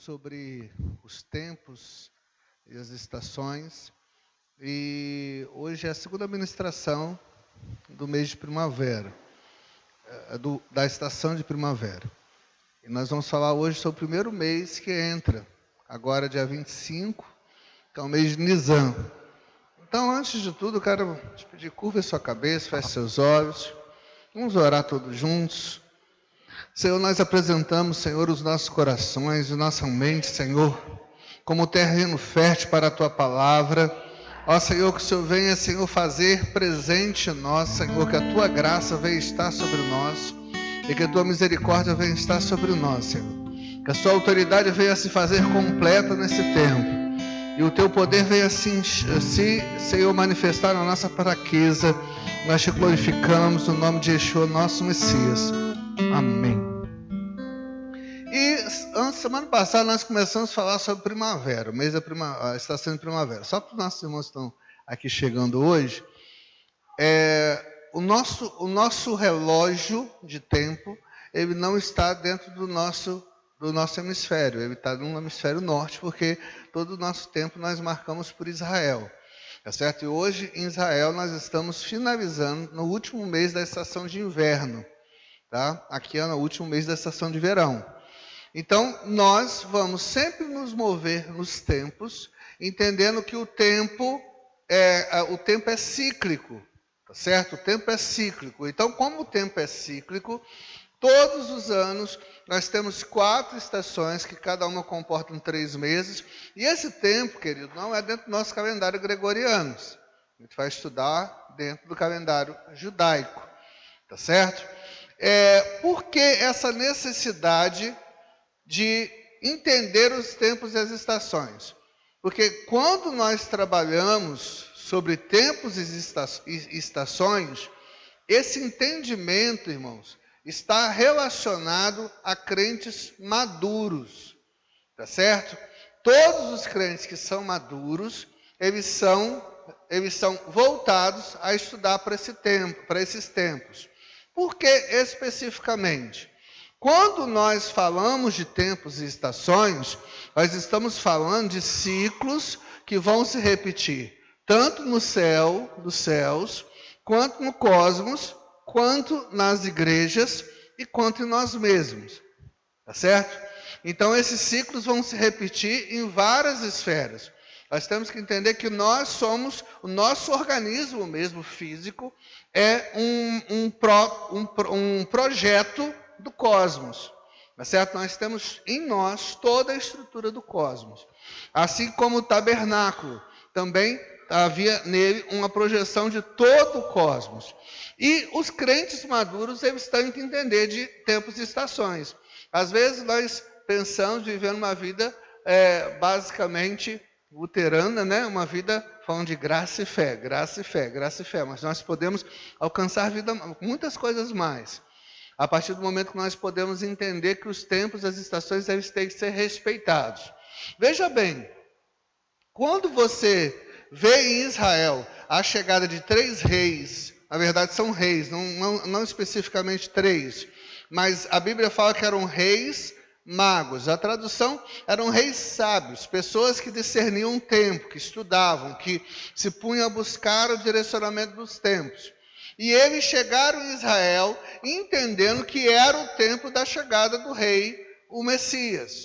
sobre os tempos e as estações. E hoje é a segunda ministração do mês de primavera, da estação de primavera. E nós vamos falar hoje sobre o primeiro mês que entra, agora dia 25, que é o mês de Nisan. Então, antes de tudo, eu quero te pedir, curva a sua cabeça, feche seus olhos. Vamos orar todos juntos. Senhor, nós apresentamos, Senhor, os nossos corações, a nossa mente, Senhor, como terreno fértil para a Tua palavra. Ó Senhor, que o Senhor venha, Senhor, fazer presente em nós, Senhor, que a Tua graça venha estar sobre nós e que a Tua misericórdia venha estar sobre nós, Senhor. Que a Sua autoridade venha se fazer completa nesse tempo e o Teu poder venha Senhor, manifestar na nossa fraqueza. Nós Te glorificamos no nome de Yeshua, nosso Messias. Amém. E semana passada nós começamos a falar sobre primavera, o mês da a estação de primavera. Só para os nossos irmãos que estão aqui chegando hoje, o nosso relógio de tempo, ele não está dentro do nosso hemisfério, ele está no hemisfério norte, porque todo o nosso tempo nós marcamos por Israel. Tá certo? E hoje em Israel nós estamos finalizando no último mês da estação de inverno. Tá? Aqui é no último mês da estação de verão. Então, nós vamos sempre nos mover nos tempos, entendendo que o tempo é cíclico, tá certo? O tempo é cíclico. Então, como o tempo é cíclico, todos os anos nós temos 4 estações, que cada uma comportam 3 meses. E esse tempo, querido, não é dentro do nosso calendário gregoriano. A gente vai estudar dentro do calendário judaico, tá certo? Por que essa necessidade de entender os tempos e as estações? Porque quando nós trabalhamos sobre tempos e estações, esse entendimento, irmãos, está relacionado a crentes maduros, tá certo? Todos os crentes que são maduros, eles são voltados a estudar para esses tempos. Por que especificamente? Quando nós falamos de tempos e estações, nós estamos falando de ciclos que vão se repetir, tanto no céu, dos céus, quanto no cosmos, quanto nas igrejas e quanto em nós mesmos. Tá certo? Então, esses ciclos vão se repetir em várias esferas. Nós temos que entender que nós somos, o nosso organismo mesmo físico, é um projeto do cosmos. Tá certo? Nós temos em nós toda a estrutura do cosmos. Assim como o tabernáculo, também havia nele uma projeção de todo o cosmos. E os crentes maduros, eles têm que entender de tempos e estações. Às vezes nós pensamos vivendo uma vida basicamente luterana, né? Uma vida falando de graça e fé, graça e fé, graça e fé. Mas nós podemos alcançar muitas coisas mais. A partir do momento que nós podemos entender que os tempos, as estações devem ter que ser respeitados. Veja bem, quando você vê em Israel a chegada de 3 reis, na verdade são reis, não especificamente 3, mas a Bíblia fala que eram reis magos. A tradução eram reis sábios, pessoas que discerniam o tempo, que estudavam, que se punham a buscar o direcionamento dos tempos. E eles chegaram em Israel entendendo que era o tempo da chegada do rei, o Messias.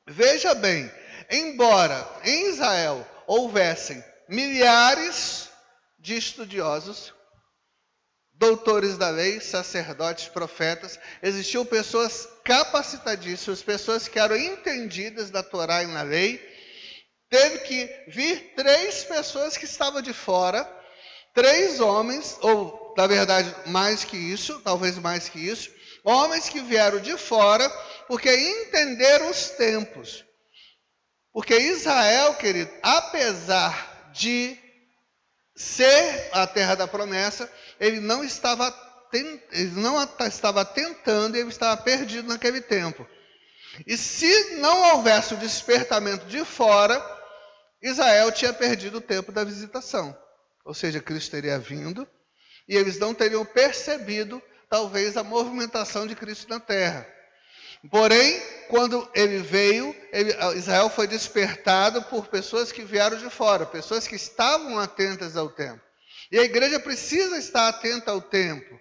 Veja bem, embora em Israel houvessem milhares de estudiosos, doutores da lei, sacerdotes, profetas, existiam pessoas capacitadíssimas, pessoas que eram entendidas da Torá e na lei. Teve que vir 3 pessoas que estavam de fora, 3 homens, ou na verdade mais que isso, talvez mais que isso, homens que vieram de fora, porque entenderam os tempos. Porque Israel, querido, apesar de ser a terra da promessa, ele não estava tentando, ele estava perdido naquele tempo. E se não houvesse o despertamento de fora, Israel tinha perdido o tempo da visitação. Ou seja, Cristo teria vindo e eles não teriam percebido, talvez, a movimentação de Cristo na terra. Porém, quando ele veio, Israel foi despertado por pessoas que vieram de fora, pessoas que estavam atentas ao tempo. E a igreja precisa estar atenta ao tempo.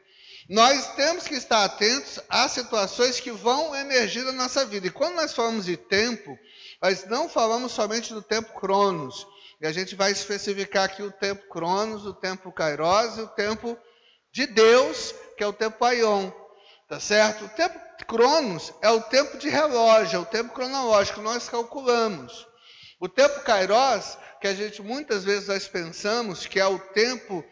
Nós temos que estar atentos às situações que vão emergir na nossa vida. E quando nós falamos de tempo, nós não falamos somente do tempo Cronos. E a gente vai especificar aqui o tempo Cronos, o tempo Kairos e o tempo de Deus, que é o tempo Aion. Tá certo? O tempo Cronos é o tempo de relógio, é o tempo cronológico que nós calculamos. O tempo Kairos, que a gente muitas vezes nós pensamos que é o tempo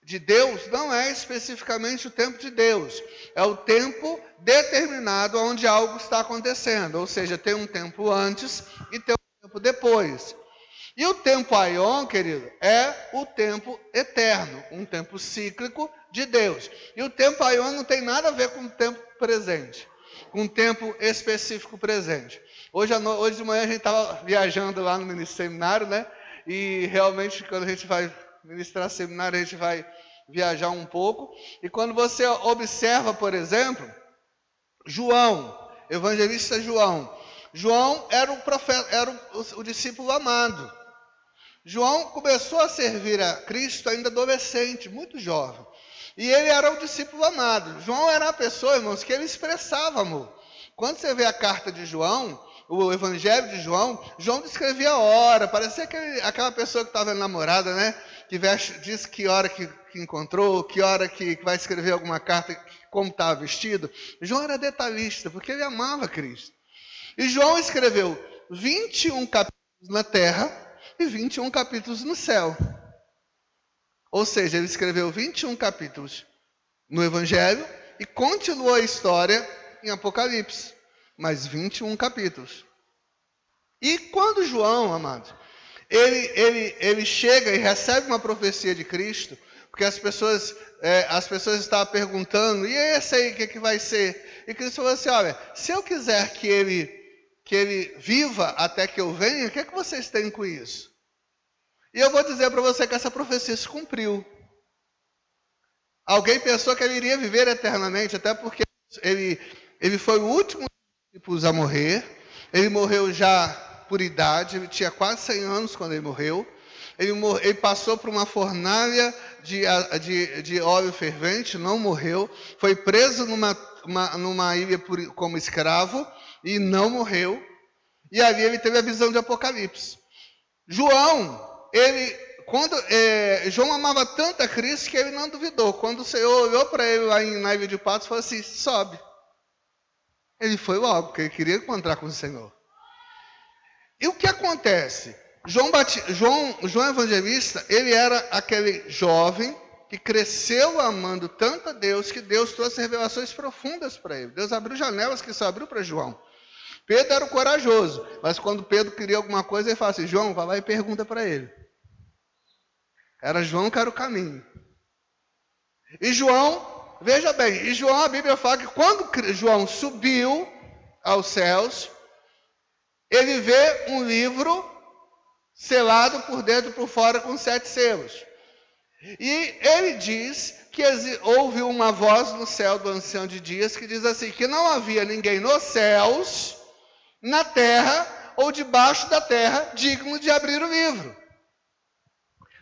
de Deus, não é especificamente o tempo de Deus. É o tempo determinado onde algo está acontecendo. Ou seja, tem um tempo antes e tem um tempo depois. E o tempo Aion, querido, é o tempo eterno, um tempo cíclico de Deus. E o tempo Aion não tem nada a ver com o tempo presente, com o tempo específico presente. Hoje de manhã a gente estava viajando lá no ministro seminário, né? E realmente quando a gente vai ministrar seminário, a gente vai viajar um pouco. E quando você observa, por exemplo, João, evangelista João. João era o profeta, era o discípulo amado. João começou a servir a Cristo ainda adolescente, muito jovem. E ele era o discípulo amado. João era a pessoa, irmãos, que ele expressava amor. Quando você vê a carta de João, o evangelho de João, João descrevia a hora. Parecia aquela pessoa que estava namorada, né? Que diz que hora que encontrou, que hora que vai escrever alguma carta, como estava vestido. João era detalhista, porque ele amava Cristo. E João escreveu 21 capítulos na terra e 21 capítulos no céu. Ou seja, ele escreveu 21 capítulos no Evangelho e continuou a história em Apocalipse. Mais 21 capítulos. E quando João, amados, ele chega e recebe uma profecia de Cristo, porque as pessoas estavam perguntando, e esse aí, o que vai ser? E Cristo falou assim, olha, se eu quiser que ele viva até que eu venha, o que vocês têm com isso? E eu vou dizer para você que essa profecia se cumpriu. Alguém pensou que ele iria viver eternamente, até porque ele foi o último discípulo a morrer. Ele morreu já por idade, ele tinha quase 100 anos quando ele morreu. Ele passou por uma fornalha de óleo fervente, não morreu. Foi preso numa ilha como escravo e não morreu. E ali ele teve a visão de Apocalipse. João, João amava tanto a Cristo que ele não duvidou. Quando o Senhor olhou para ele lá na ilha de Patmos, falou assim, sobe. Ele foi logo, porque ele queria encontrar com o Senhor. E o que acontece? João Evangelista, ele era aquele jovem que cresceu amando tanto a Deus, que Deus trouxe revelações profundas para ele. Deus abriu janelas que só abriu para João. Pedro era o corajoso, mas quando Pedro queria alguma coisa, ele falava assim, João, vai lá e pergunta para ele. Era João que era o caminho. E João, veja bem, a Bíblia fala que quando João subiu aos céus, ele vê um livro selado por dentro e por fora com 7 selos. E ele diz que houve uma voz no céu do ancião de dias que diz assim, que não havia ninguém nos céus, na terra ou debaixo da terra digno de abrir o livro.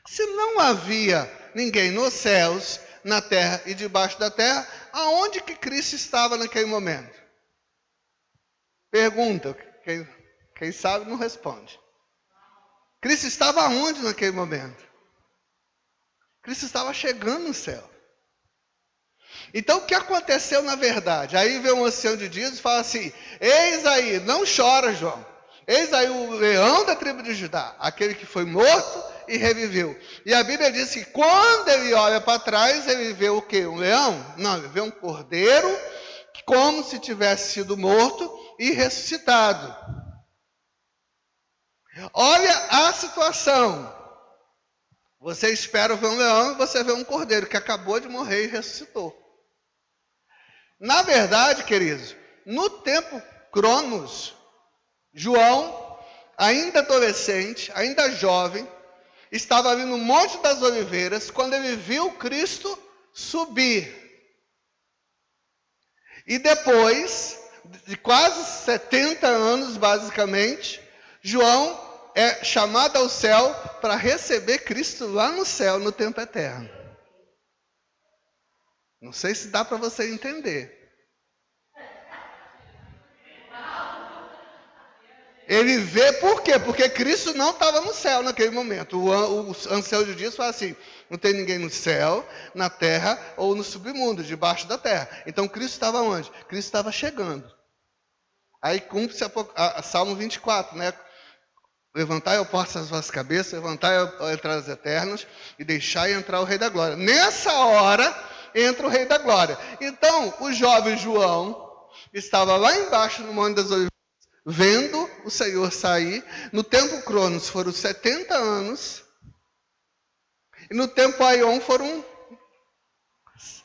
Se não havia ninguém nos céus, na terra e debaixo da terra, aonde que Cristo estava naquele momento? Pergunta, quem sabe não responde. Cristo estava aonde naquele momento? Cristo estava chegando no céu. Então o que aconteceu na verdade? Aí vem um ancião de dias e fala assim, eis aí, não chora João, eis aí o leão da tribo de Judá, aquele que foi morto e reviveu. E a Bíblia diz que quando ele olha para trás, ele vê o quê? Um leão? Não, ele vê um cordeiro, como se tivesse sido morto e ressuscitado. Olha a situação. Você espera ver um leão e você vê um cordeiro que acabou de morrer e ressuscitou. Na verdade, queridos, no tempo Cronos, João, ainda adolescente, ainda jovem, estava ali no Monte das Oliveiras, quando ele viu Cristo subir. E depois, de quase 70 anos, basicamente, João é chamado ao céu para receber Cristo lá no céu, no tempo eterno. Não sei se dá para você entender. Ele vê por quê? Porque Cristo não estava no céu naquele momento. O ancião de dias fala assim: não tem ninguém no céu, na terra ou no submundo, debaixo da terra. Então Cristo estava onde? Cristo estava chegando. Aí cumpre-se a Salmo 24, né? Levantai, ó portas, as vossas cabeças, levantai, ó entradas eternas, e deixai entrar o Rei da Glória. Nessa hora, entra o Rei da Glória. Então, o jovem João estava lá embaixo no Monte das Oliveiras, vendo o Senhor sair. No tempo Cronos foram 70 anos, e no tempo Aion foram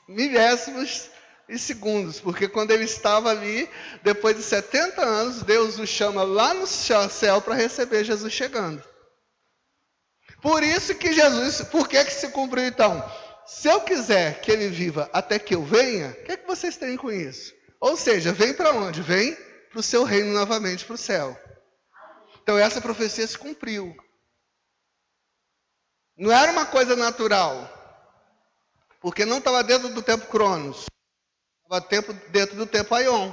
milésimos e segundos, porque quando ele estava ali, depois de 70 anos, Deus o chama lá no céu para receber Jesus chegando. Por isso que Jesus, por que se cumpriu então? Se eu quiser que ele viva até que eu venha, o que é que vocês têm com isso? Ou seja, vem para onde? Vem para o seu reino novamente, para o céu. Então essa profecia se cumpriu. Não era uma coisa natural, porque não estava dentro do tempo Cronos, estava dentro do tempo Aion.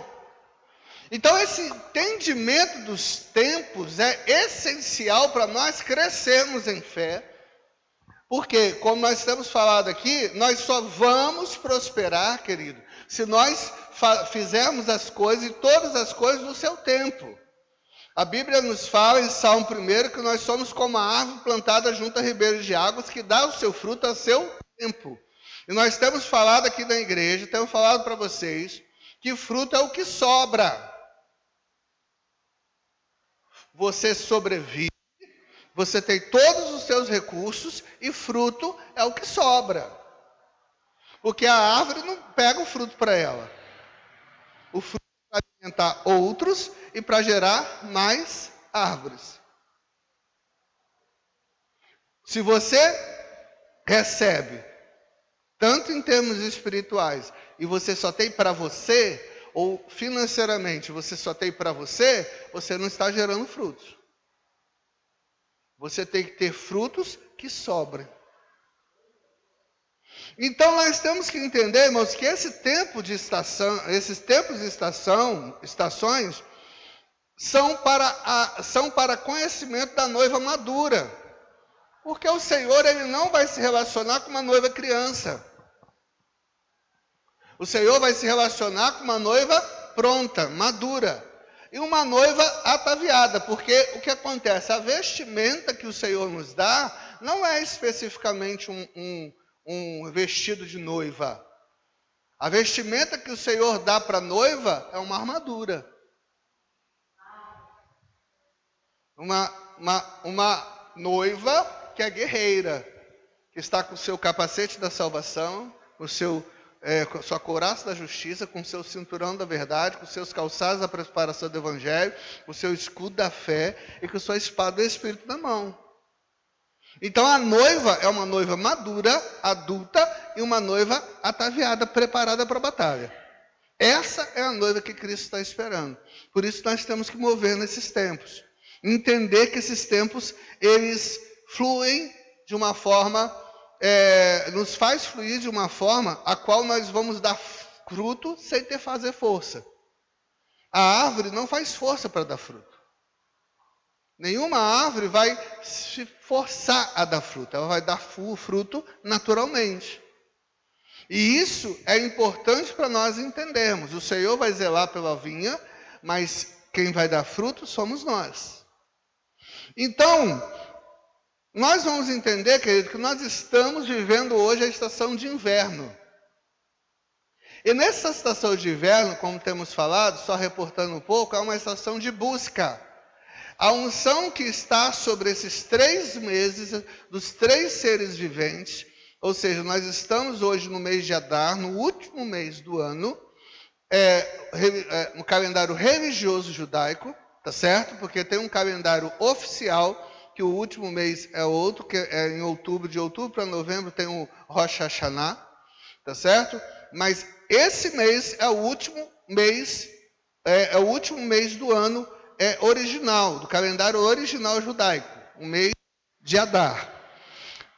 Então esse entendimento dos tempos é essencial para nós crescermos em fé, porque, como nós temos falado aqui, nós só vamos prosperar, querido, se nós fizermos as coisas, e todas as coisas no seu tempo. A Bíblia nos fala em Salmo 1 que nós somos como a árvore plantada junto a ribeiros de águas, que dá o seu fruto a seu tempo. E nós temos falado aqui na igreja, temos falado para vocês, que fruto é o que sobra. Você sobrevive, você tem todos os seus recursos, e fruto é o que sobra. Porque a árvore não pega o fruto para ela. O fruto é para alimentar outros e para gerar mais árvores. Se você recebe, tanto em termos espirituais, e você só tem para você, ou financeiramente você só tem para você, você não está gerando frutos. Você tem que ter frutos que sobrem. Então nós temos que entender, irmãos, que esses tempos de estações, são para conhecimento da noiva madura. Porque o Senhor, ele não vai se relacionar com uma noiva criança. O Senhor vai se relacionar com uma noiva pronta, madura. E uma noiva ataviada, porque o que acontece? A vestimenta que o Senhor nos dá não é especificamente um vestido de noiva. A vestimenta que o Senhor dá para a noiva é uma armadura. Uma noiva que é guerreira, que está com o seu capacete da salvação, com com a sua couraça da justiça, com o seu cinturão da verdade, com os seus calçados da preparação do evangelho, com o seu escudo da fé e com a sua espada do Espírito na mão. Então a noiva é uma noiva madura, adulta, e uma noiva ataviada, preparada para a batalha. Essa é a noiva que Cristo está esperando. Por isso nós temos que mover nesses tempos. Entender que esses tempos, eles fluem de uma forma, nos faz fluir de uma forma a qual nós vamos dar fruto sem ter que fazer força. A árvore não faz força para dar fruto. Nenhuma árvore vai se forçar a dar fruto. Ela vai dar fruto naturalmente. E isso é importante para nós entendermos. O Senhor vai zelar pela vinha, mas quem vai dar fruto somos nós. Então, nós vamos entender, querido, que nós estamos vivendo hoje a estação de inverno. E nessa estação de inverno, como temos falado, só reportando um pouco, é uma estação de busca. A unção que está sobre esses 3 meses, dos 3 seres viventes, ou seja, nós estamos hoje no mês de Adar, no último mês do ano, no calendário religioso judaico, tá certo? Porque tem um calendário oficial, que o último mês é outro, que é em outubro, de outubro para novembro tem o Rosh Hashanah, tá certo? Mas esse mês é o último mês é o último mês do ano original, do calendário original judaico, o mês de Adar.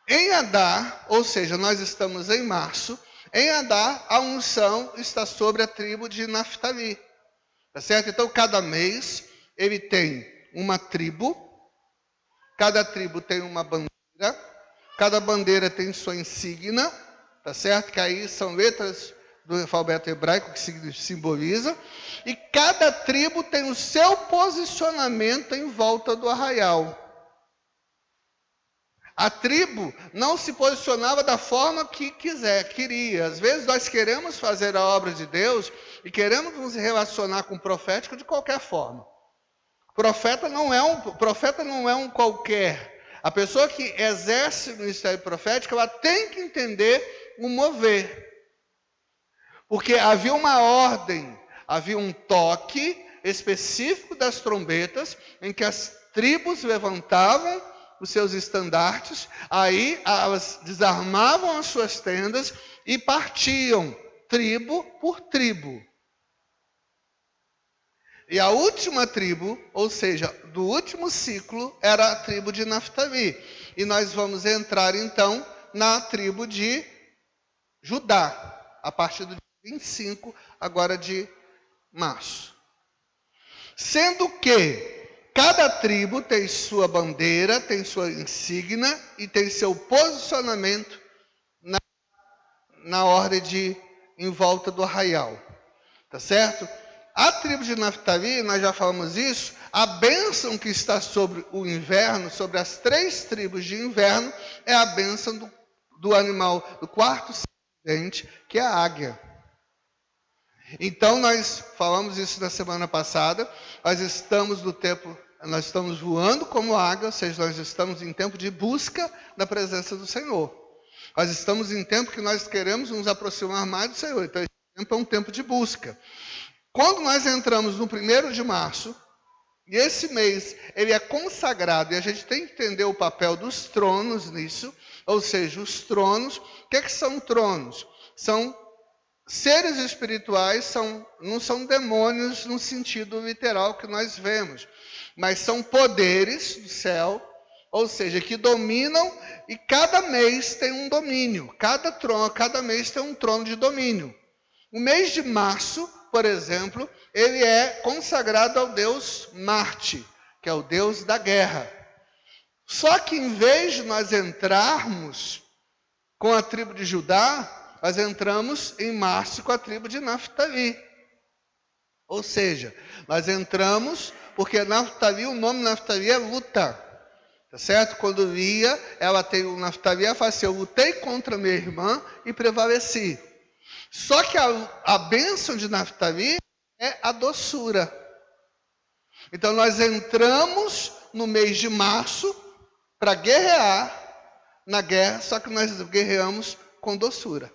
Em Adar, ou seja, nós estamos em março, em Adar a unção está sobre a tribo de Naftali. Tá certo? Então, cada mês ele tem uma tribo, cada tribo tem uma bandeira, cada bandeira tem sua insígnia, tá certo? Que aí são letras do alfabeto hebraico que simboliza, e cada tribo tem o seu posicionamento em volta do arraial. A tribo não se posicionava da forma que queria. Às vezes nós queremos fazer a obra de Deus e queremos nos relacionar com o profético de qualquer forma. Profeta não é um qualquer. A pessoa que exerce o ministério profético, ela tem que entender o mover. Porque havia uma ordem, havia um toque específico das trombetas, em que as tribos levantavam os seus estandartes, aí elas desarmavam as suas tendas e partiam, tribo por tribo. E a última tribo, ou seja, do último ciclo, era a tribo de Naftali. E nós vamos entrar, então, na tribo de Judá, a partir do dia 25, agora de março. Sendo que cada tribo tem sua bandeira, tem sua insígnia e tem seu posicionamento na ordem em volta do arraial. Tá certo? A tribo de Naftali, nós já falamos isso, a bênção que está sobre o inverno, sobre as 3 tribos de inverno, é a bênção do animal, do quarto dente, que é a águia. Então, nós falamos isso na semana passada, nós estamos voando como águia, ou seja, nós estamos em tempo de busca da presença do Senhor. Nós estamos em tempo que nós queremos nos aproximar mais do Senhor, então esse tempo é um tempo de busca. Quando nós entramos no 1º de março, e esse mês ele é consagrado, e a gente tem que entender o papel dos tronos nisso, ou seja, os tronos, o que são tronos? São seres espirituais, não são demônios no sentido literal que nós vemos, mas são poderes do céu, ou seja, que dominam, e cada mês tem um domínio, cada mês tem um trono de domínio. O mês de março, por exemplo, ele é consagrado ao deus Marte, que é o deus da guerra. Só que em vez de nós entrarmos com a tribo de Judá, nós entramos em março com a tribo de Naftali. Ou seja, nós entramos porque Naftali, o nome Naftali é luta. Tá certo? Quando Lia, ela tem o Naftali, ela fala assim, eu lutei contra minha irmã e prevaleci. Só que a bênção de Naftali é a doçura. Então nós entramos no mês de março para guerrear na guerra, só que nós guerreamos com doçura.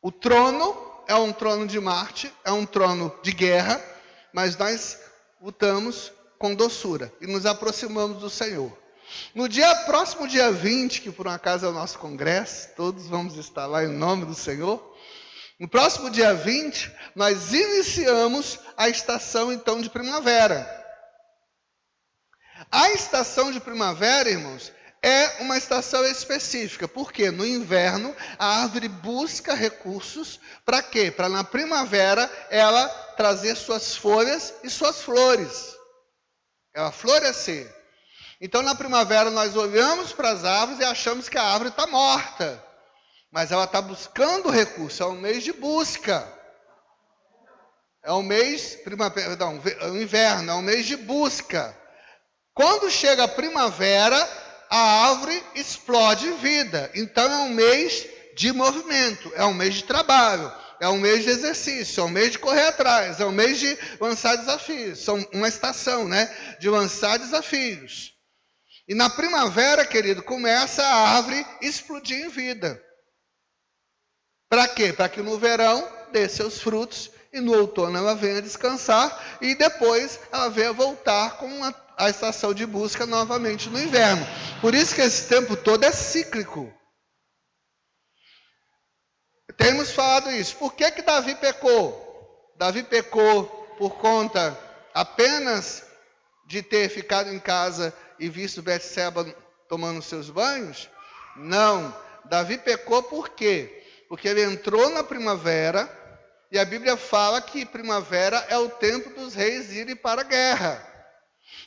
O trono é um trono de Marte, é um trono de guerra, mas nós lutamos com doçura e nos aproximamos do Senhor. No próximo dia 20, que por um acaso é o nosso congresso, todos vamos estar lá em nome do Senhor. No próximo dia 20, nós iniciamos a estação então de primavera. A estação de primavera, irmãos, é uma estação específica, porque no inverno a árvore busca recursos para quê? Para na primavera ela trazer suas folhas e suas flores, ela florescer. Então na primavera nós olhamos para as árvores e achamos que a árvore está morta, mas ela está buscando recurso, é um mês de busca. É um mês, o inverno, é um mês de busca. Quando chega a primavera, a árvore explode vida. Então é um mês de movimento, é um mês de trabalho, é um mês de exercício, é um mês de correr atrás, é um mês de lançar desafios. São uma estação, né, de lançar desafios. E na primavera, querido, começa a árvore explodir em vida. Para quê? Para que no verão dê seus frutos e no outono ela venha descansar e depois ela venha voltar com a estação de busca novamente no inverno. Por isso que esse tempo todo é cíclico. Temos falado isso. Por que Davi pecou? Davi pecou por conta apenas de ter ficado em casa e visto Betseba tomando seus banhos? Não. Davi pecou por quê? Porque ele entrou na primavera, e a Bíblia fala que primavera é o tempo dos reis irem para a guerra.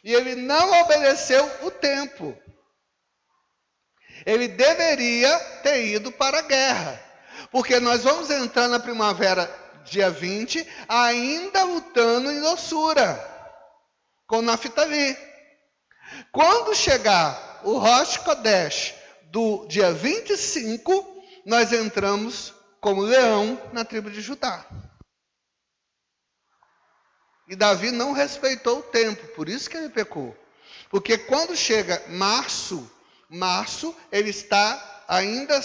E ele não obedeceu o tempo. Ele deveria ter ido para a guerra. Porque nós vamos entrar na primavera, dia 20, ainda lutando em doçura, com Naftali. Quando chegar o Rosh Kodesh do dia 25, nós entramos como leão na tribo de Judá. E Davi não respeitou o tempo, por isso que ele pecou. Porque quando chega março, ele está ainda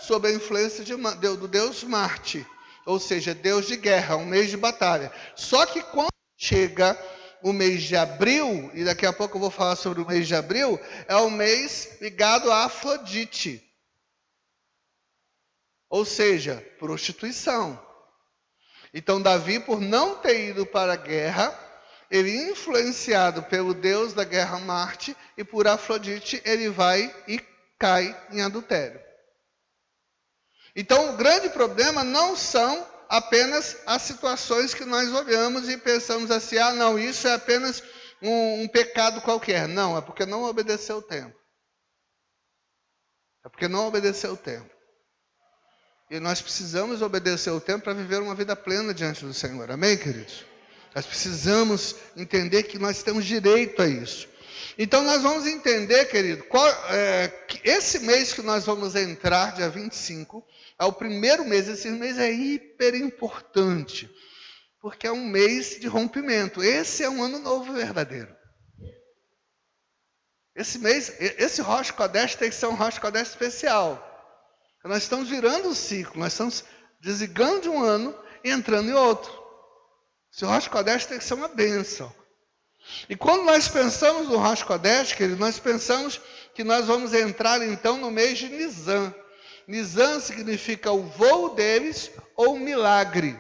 sob a influência do Deus Marte, ou seja, Deus de guerra, um mês de batalha. Só que quando chega o mês de abril, e daqui a pouco eu vou falar sobre o mês de abril, é o mês ligado a Afrodite, ou seja, prostituição. Então Davi, por não ter ido para a guerra, ele, influenciado pelo Deus da guerra Marte e por Afrodite, ele vai e cai em adultério. Então o grande problema não são apenas as situações que nós olhamos e pensamos assim, não, isso é apenas um pecado qualquer. Não, é porque não obedeceu o tempo. É porque não obedeceu o tempo. E nós precisamos obedecer o tempo para viver uma vida plena diante do Senhor. Amém, queridos? Nós precisamos entender que nós temos direito a isso. Então, nós vamos entender, querido, que esse mês que nós vamos entrar, dia 25, é o primeiro mês. Esse mês é hiper importante, porque é um mês de rompimento. Esse é um ano novo verdadeiro. Esse Rosh Kodesh tem que ser um Rosh Kodesh especial. Nós estamos virando o ciclo, nós estamos desligando de um ano e entrando em outro. Esse Rosh Kodesh tem que ser uma bênção. E quando nós pensamos no Rosh Kodesh, querido, nós pensamos que nós vamos entrar então no mês de Nisan. Nisan significa o voo deles ou milagre.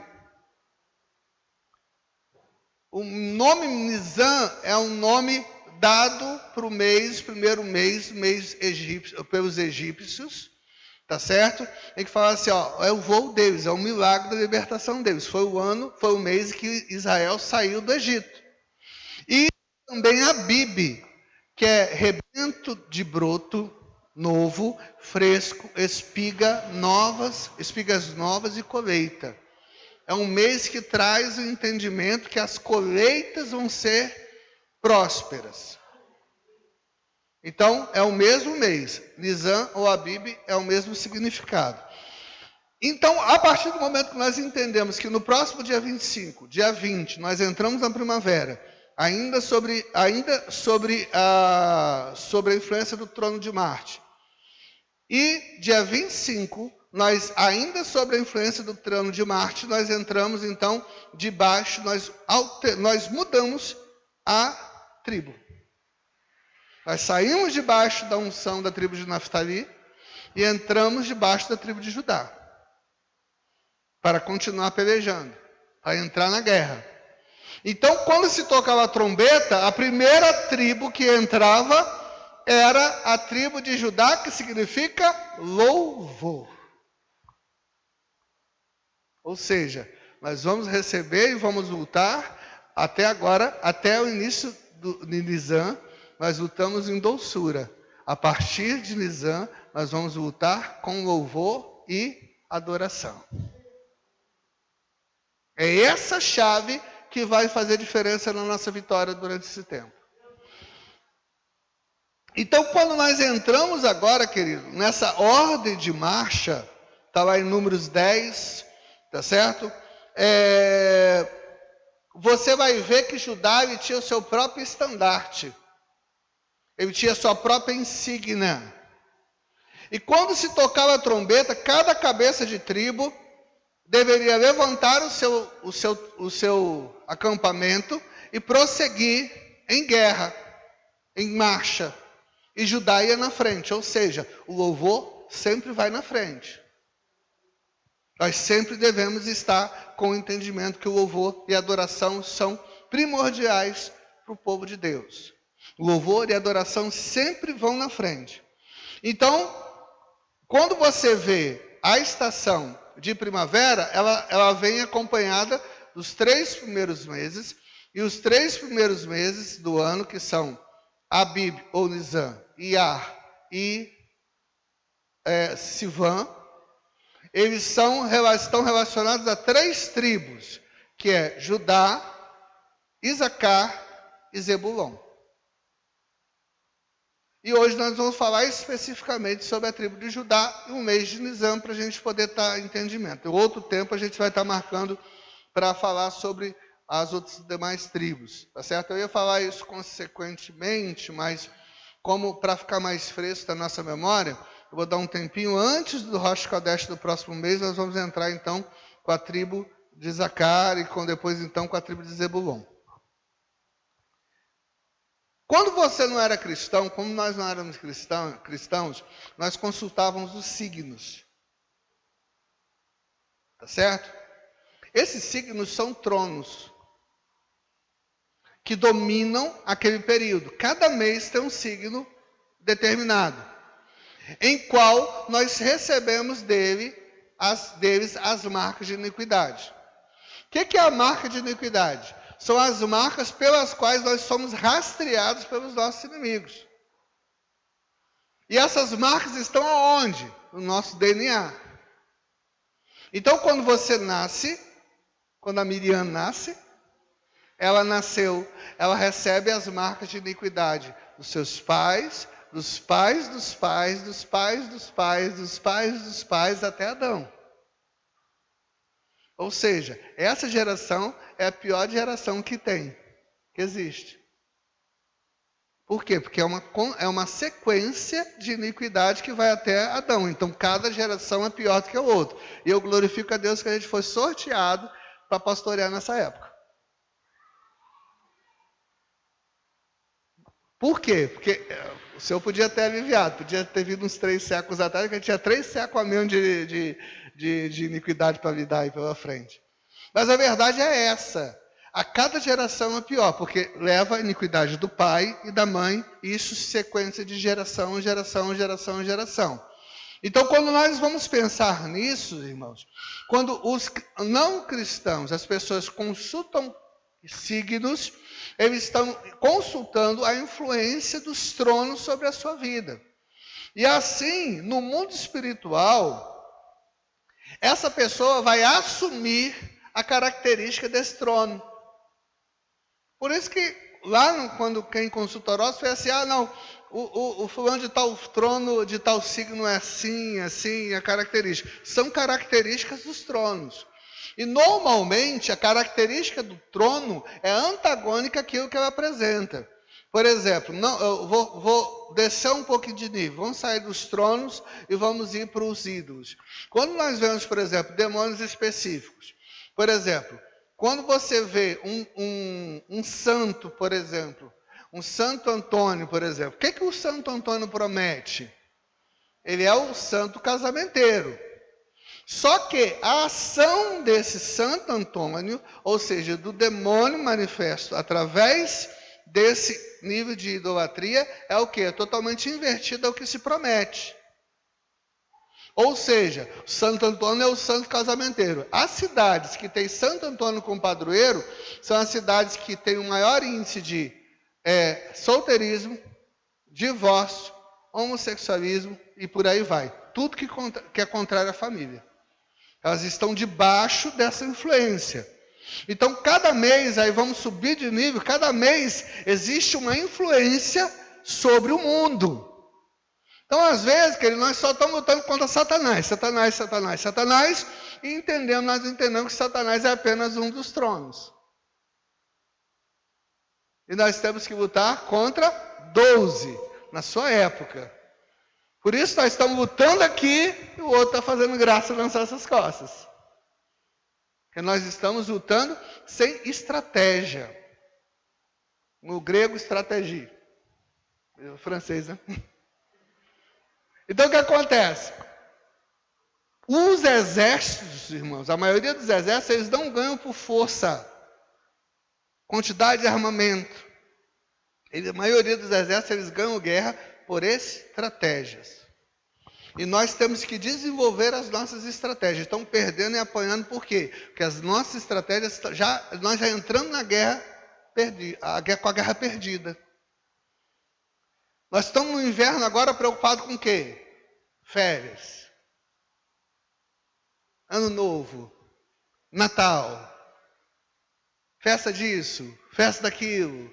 O nome Nisan é um nome dado para o primeiro mês egípcio, pelos egípcios. Tá certo? Tem que falar assim, é o voo deles, é o milagre da libertação deles. Foi o mês que Israel saiu do Egito. E também Abib, que é rebento de broto novo, fresco, espigas novas e colheita. É um mês que traz o entendimento que as colheitas vão ser prósperas. Então, é o mesmo mês. Nisan ou Abib é o mesmo significado. Então, a partir do momento que nós entendemos que no próximo dia 25, dia 20, nós entramos na primavera, ainda sobre a influência do trono de Marte. E dia 25, nós ainda sobre a influência do trono de Marte, nós entramos então debaixo, nós mudamos a tribo. Nós saímos debaixo da unção da tribo de Naftali e entramos debaixo da tribo de Judá. Para continuar pelejando, para entrar na guerra. Então, quando se tocava a trombeta, a primeira tribo que entrava era a tribo de Judá, que significa louvor. Ou seja, nós vamos receber e vamos lutar até agora, até o início de Nisan, nós lutamos em doçura. A partir de Nisan, nós vamos lutar com louvor e adoração. É essa chave que vai fazer diferença na nossa vitória durante esse tempo. Então, quando nós entramos agora, querido, nessa ordem de marcha, está lá em Números 10, tá certo? Você vai ver que Judá ele tinha o seu próprio estandarte. Ele tinha sua própria insígnia. E quando se tocava a trombeta, cada cabeça de tribo deveria levantar o seu acampamento e prosseguir em guerra, em marcha. E Judá ia na frente, ou seja, o louvor sempre vai na frente. Nós sempre devemos estar com o entendimento que o louvor e a adoração são primordiais para o povo de Deus. O louvor e a adoração sempre vão na frente. Então, quando você vê a estação de primavera, ela vem acompanhada dos 3 primeiros meses, e os 3 primeiros meses do ano, que são Abib ou Nisan, Iyar e Sivan, eles estão relacionados a 3 tribos, que é Judá, Isacar e Zebulon. E hoje nós vamos falar especificamente sobre a tribo de Judá e o mês de Nisan, para a gente poder estar em entendimento. Em outro tempo a gente vai estar marcando para falar sobre as outras demais tribos, tá certo? Eu ia falar isso consequentemente, mas como para ficar mais fresco na nossa memória, eu vou dar um tempinho antes do Rosh Kodesh do próximo mês, nós vamos entrar então com a tribo de Isacar e depois então com a tribo de Zebulon. Quando você não era cristão, como nós não éramos cristãos, nós consultávamos os signos. Tá certo? Esses signos são tronos que dominam aquele período. Cada mês tem um signo determinado, em qual nós recebemos deles as marcas de iniquidade. O que é a marca de iniquidade? São as marcas pelas quais nós somos rastreados pelos nossos inimigos. E essas marcas estão aonde? No nosso DNA. Então, quando você nasce, quando a Miriam nasce, ela recebe as marcas de iniquidade dos seus pais, dos pais dos pais, dos pais dos pais, dos pais dos pais, até Adão. Ou seja, essa geração é a pior geração que existe. Por quê? Porque é uma sequência de iniquidade que vai até Adão. Então, cada geração é pior do que a outra. E eu glorifico a Deus que a gente foi sorteado para pastorear nessa época. Por quê? Porque o Senhor podia ter aliviado, podia ter vindo uns 3 séculos atrás, que a gente tinha 3 séculos a menos de iniquidade para lidar aí pela frente. Mas a verdade é essa. A cada geração é pior, porque leva a iniquidade do pai e da mãe, e isso sequência de geração, geração, geração, geração. Então, quando nós vamos pensar nisso, irmãos, quando os não cristãos, as pessoas consultam signos, eles estão consultando a influência dos tronos sobre a sua vida. E assim, no mundo espiritual, essa pessoa vai assumir a característica desse trono. Por isso que lá, quando quem consulta horóscopo, foi assim, não, o fulano de tal trono, de tal signo é assim, assim, a característica. São características dos tronos. E normalmente a característica do trono é antagônica àquilo que ela apresenta. Por exemplo, eu vou descer um pouquinho de nível, vamos sair dos tronos e vamos ir para os ídolos. Quando nós vemos, por exemplo, demônios específicos, por exemplo, quando você vê um santo, por exemplo, um Santo Antônio, por exemplo, o que o Santo Antônio promete? Ele é o santo casamenteiro. Só que a ação desse Santo Antônio, ou seja, do demônio manifesto através desse nível de idolatria, é o quê? É totalmente invertido ao que se promete. Ou seja, Santo Antônio é o santo casamenteiro. As cidades que têm Santo Antônio como padroeiro são as cidades que têm o maior índice de solteirismo, divórcio, homossexualismo e por aí vai. Tudo que é contrário à família. Elas estão debaixo dessa influência. Então, cada mês, aí vamos subir de nível, cada mês existe uma influência sobre o mundo. Então, às vezes, nós só estamos lutando contra Satanás, e nós entendemos que Satanás é apenas um dos tronos. E nós temos que lutar contra 12, na sua época. Por isso nós estamos lutando aqui e o outro está fazendo graça nas nossas costas. Porque nós estamos lutando sem estratégia. No grego, estratégia. O francês, né? Então o que acontece? Os exércitos, irmãos, a maioria dos exércitos, eles não ganham por força, quantidade de armamento. A maioria dos exércitos, eles ganham guerra por estratégias. E nós temos que desenvolver as nossas estratégias. Estão perdendo e apanhando por quê? Porque as nossas estratégias, nós já entramos na guerra, com a guerra perdida. Nós estamos no inverno agora preocupados com o quê? Férias. Ano Novo. Natal. Festa disso, festa daquilo.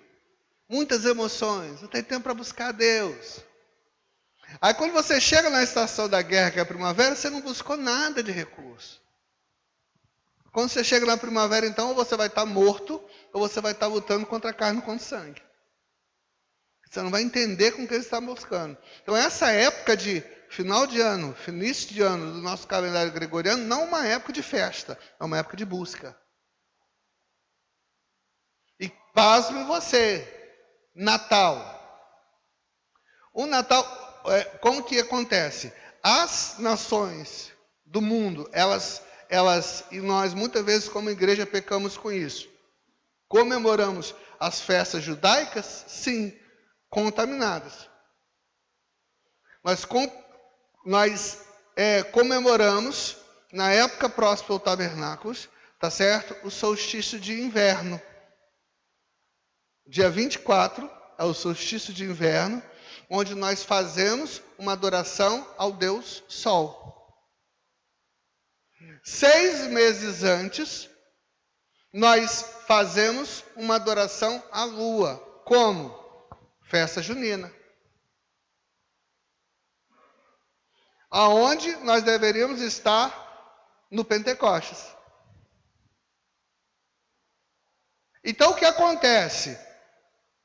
Muitas emoções. Não tem tempo para buscar a Deus. Aí quando você chega na estação da guerra, que é a primavera, você não buscou nada de recurso. Quando você chega na primavera, então, ou você vai estar morto, ou você vai estar lutando contra a carne e contra o sangue. Você não vai entender com o que ele está buscando. Então, essa época de final de ano, início de ano do nosso calendário gregoriano, não é uma época de festa, é uma época de busca. E pasme você, Natal. O Natal... Como que acontece? As nações do mundo, elas, e nós muitas vezes como igreja pecamos com isso. Comemoramos as festas judaicas? Sim, contaminadas. Nós comemoramos, na época próxima ao tabernáculos, tá certo? O solstício de inverno. Dia 24 é o solstício de inverno, onde nós fazemos uma adoração ao Deus Sol. 6 meses antes, nós fazemos uma adoração à Lua. Como? Festa junina. Aonde nós deveríamos estar no Pentecostes. Então, o que acontece?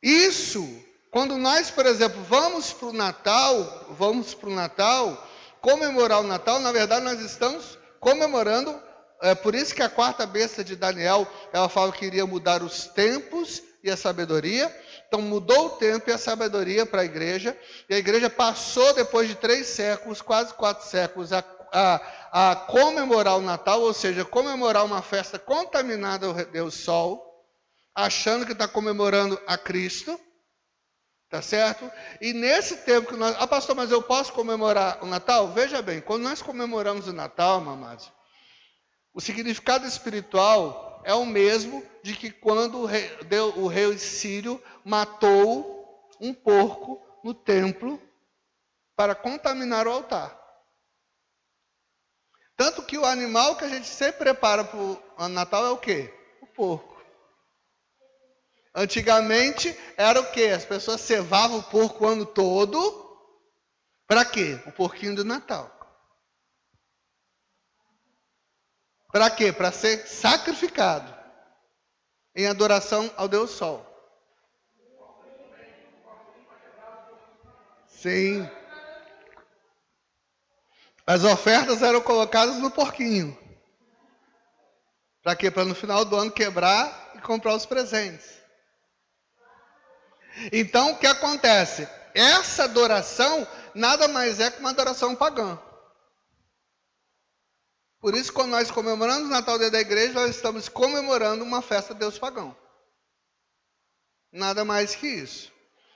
Isso... Quando nós, por exemplo, vamos para o Natal, comemorar o Natal, na verdade nós estamos comemorando, por isso que a quarta besta de Daniel, ela fala que iria mudar os tempos e a sabedoria. Então mudou o tempo e a sabedoria para a igreja, e a igreja passou, depois de 3 séculos, quase 4 séculos, a comemorar o Natal, ou seja, comemorar uma festa contaminada ao Deus Sol, achando que está comemorando a Cristo. Tá certo? E nesse tempo que nós... pastor, mas eu posso comemorar o Natal? Veja bem, quando nós comemoramos o Natal, amados, o significado espiritual é o mesmo de que quando o rei Sírio matou um porco no templo para contaminar o altar. Tanto que o animal que a gente sempre prepara para o Natal é o quê? O porco. Antigamente era o quê? As pessoas cevavam o porco o ano todo. Para quê? O porquinho do Natal. Para quê? Para ser sacrificado em adoração ao Deus Sol. Sim. As ofertas eram colocadas no porquinho. Para quê? Para no final do ano quebrar e comprar os presentes. Então, o que acontece? Essa adoração nada mais é que uma adoração pagã. Por isso, quando nós comemoramos o Natal dentro da igreja, nós estamos comemorando uma festa de Deus pagão. Nada mais que isso.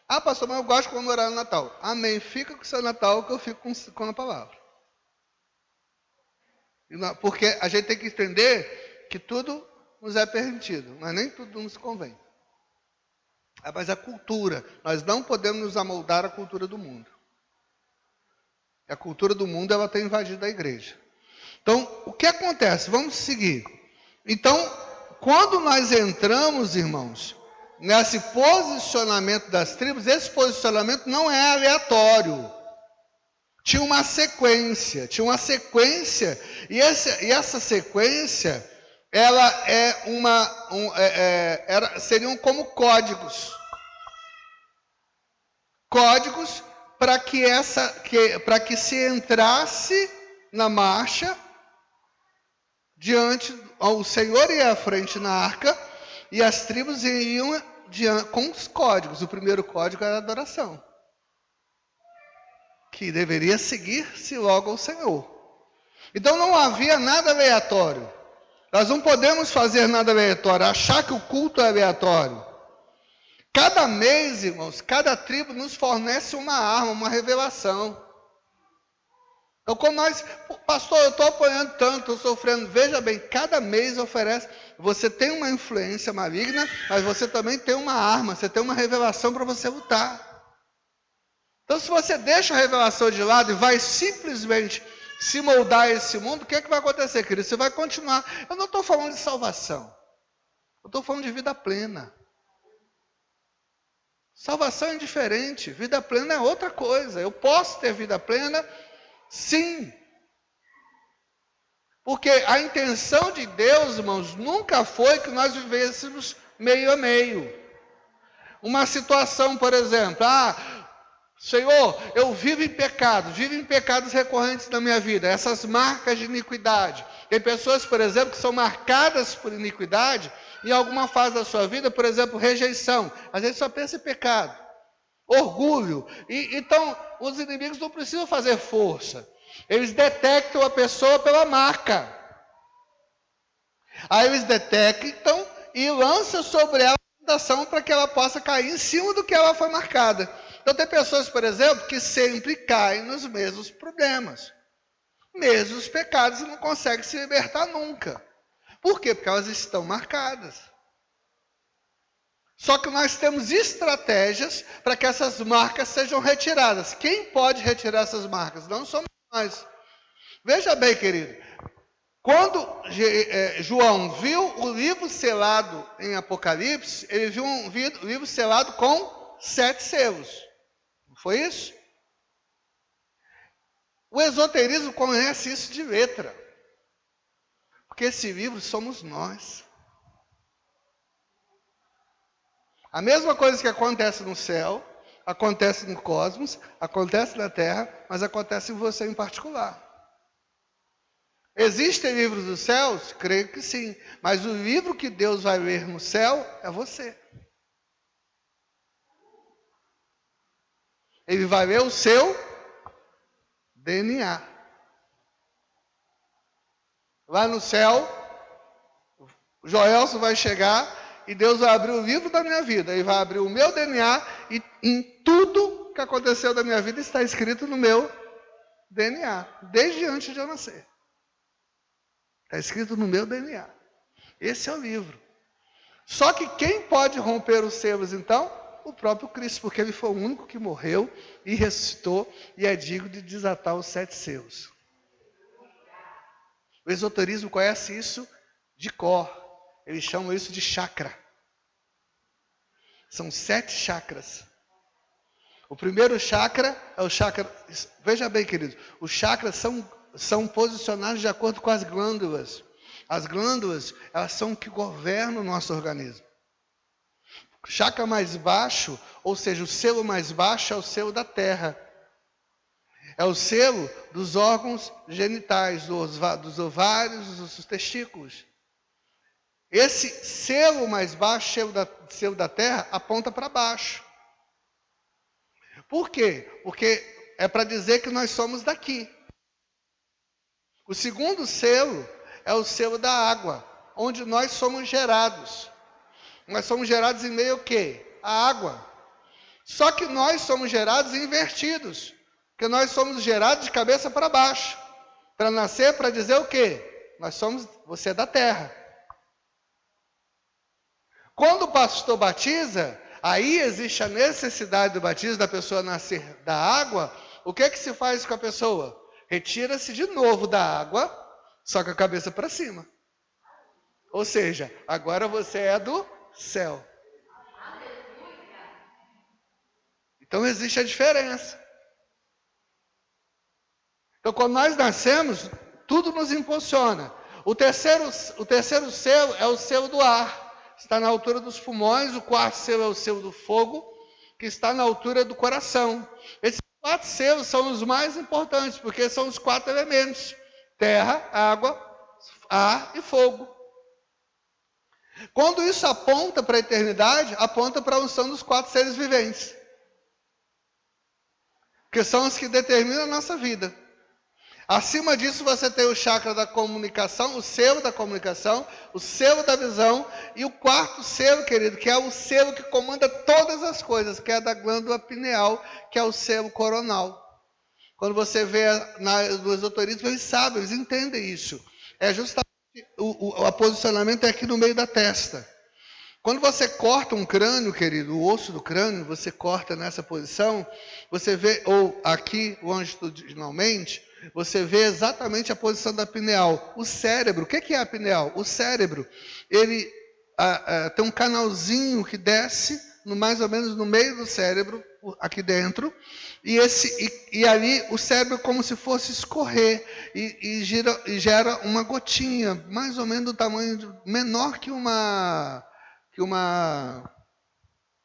Pastor, mas eu gosto de comemorar o Natal. Amém. Fica com o seu Natal que eu fico com a palavra. Porque a gente tem que entender que tudo nos é permitido, mas nem tudo nos convém. Mas a cultura, nós não podemos nos amoldar à cultura do mundo. A cultura do mundo, ela tem invadido a igreja. Então, o que acontece? Vamos seguir. Então, quando nós entramos, irmãos, nesse posicionamento das tribos, esse posicionamento não é aleatório. Tinha uma sequência, e essa sequência... ela seriam como códigos. Códigos para que se entrasse na marcha, diante, o Senhor ia à frente na arca, e as tribos iam com os códigos. O primeiro código era a adoração, que deveria seguir-se logo ao Senhor. Então não havia nada aleatório. Nós não podemos fazer nada aleatório, achar que o culto é aleatório. Cada mês, irmãos, cada tribo nos fornece uma arma, uma revelação. Então, como nós, pastor, eu estou apanhando tanto, estou sofrendo. Veja bem, cada mês oferece. Você tem uma influência maligna, mas você também tem uma arma, você tem uma revelação para você lutar. Então, se você deixa a revelação de lado e vai simplesmente se moldar esse mundo, o que é que vai acontecer, querido? Você vai continuar. Eu não estou falando de salvação. Eu estou falando de vida plena. Salvação é diferente. Vida plena é outra coisa. Eu posso ter vida plena, sim. Porque a intenção de Deus, irmãos, nunca foi que nós vivêssemos meio a meio. Uma situação, por exemplo, Senhor, eu vivo em pecados recorrentes na minha vida, essas marcas de iniquidade. Tem pessoas, por exemplo, que são marcadas por iniquidade em alguma fase da sua vida, por exemplo, rejeição. A gente só pensa em pecado. Orgulho. Então, os inimigos não precisam fazer força. Eles detectam a pessoa pela marca. Aí eles detectam e lançam sobre ela a tentação para que ela possa cair em cima do que ela foi marcada. Então tem pessoas, por exemplo, que sempre caem nos mesmos problemas, mesmos pecados e não conseguem se libertar nunca. Por quê? Porque elas estão marcadas. Só que nós temos estratégias para que essas marcas sejam retiradas. Quem pode retirar essas marcas? Não somos nós. Veja bem, querido, quando João viu o livro selado em Apocalipse, ele viu um livro selado com 7 selos. Não foi isso? O esoterismo conhece isso de letra. Porque esse livro somos nós. A mesma coisa que acontece no céu, acontece no cosmos, acontece na terra, mas acontece em você em particular. Existem livros dos céus? Creio que sim. Mas o livro que Deus vai ler no céu é você. Ele vai ler o seu DNA. Lá no céu, o Joelson vai chegar e Deus vai abrir o livro da minha vida. Ele vai abrir o meu DNA e em tudo que aconteceu da minha vida está escrito no meu DNA. Desde antes de eu nascer. Está escrito no meu DNA. Esse é o livro. Só que quem pode romper os selos, então? O próprio Cristo, porque ele foi o único que morreu e ressuscitou e é digno de desatar os 7 selos. O esoterismo conhece isso de cor. Eles chamam isso de chakra. São 7 chakras. O primeiro chakra é o chakra... Veja bem, queridos, os chakras são posicionados de acordo com as glândulas. As glândulas, elas são o que governam o nosso organismo. O chakra mais baixo, ou seja, o selo mais baixo é o selo da terra. É o selo dos órgãos genitais, dos ovários, dos testículos. Esse selo mais baixo, selo da terra, aponta para baixo. Por quê? Porque é para dizer que nós somos daqui. O segundo selo é o selo da água, onde nós somos gerados. Nós somos gerados em meio ao quê? A água. Só que nós somos gerados invertidos. Porque nós somos gerados de cabeça para baixo. Para nascer, para dizer o quê? Você é da terra. Quando o pastor batiza, aí existe a necessidade do batismo da pessoa nascer da água. O que é que se faz com a pessoa? Retira-se de novo da água, só com a cabeça para cima. Ou seja, agora você é do céu. Então existe a diferença. Então quando nós nascemos, tudo nos impulsiona. O terceiro selo é o selo do ar. Está na altura dos pulmões. O quarto selo é o selo do fogo, que está na altura do coração. Esses 4 selos são os mais importantes, porque são os 4 elementos: terra, água, ar e fogo. Quando isso aponta para a eternidade, aponta para a unção dos 4 seres viventes, que são os que determinam a nossa vida. Acima disso, você tem o chakra da comunicação, o selo da comunicação, o selo da visão e o quarto selo, querido, que é o selo que comanda todas as coisas, que é da glândula pineal, que é o selo coronal. Quando você vê no esoterismo, eles sabem, eles entendem isso. É justamente o posicionamento é aqui no meio da testa. Quando você corta um crânio, querido, o osso do crânio, você corta nessa posição, você vê, ou aqui longitudinalmente, você vê exatamente a posição da pineal. O cérebro, o que é a pineal? O cérebro, ele tem um canalzinho que desce, mais ou menos no meio do cérebro, aqui dentro, e ali o cérebro como se fosse escorrer, e gera uma gotinha, mais ou menos do tamanho, menor que uma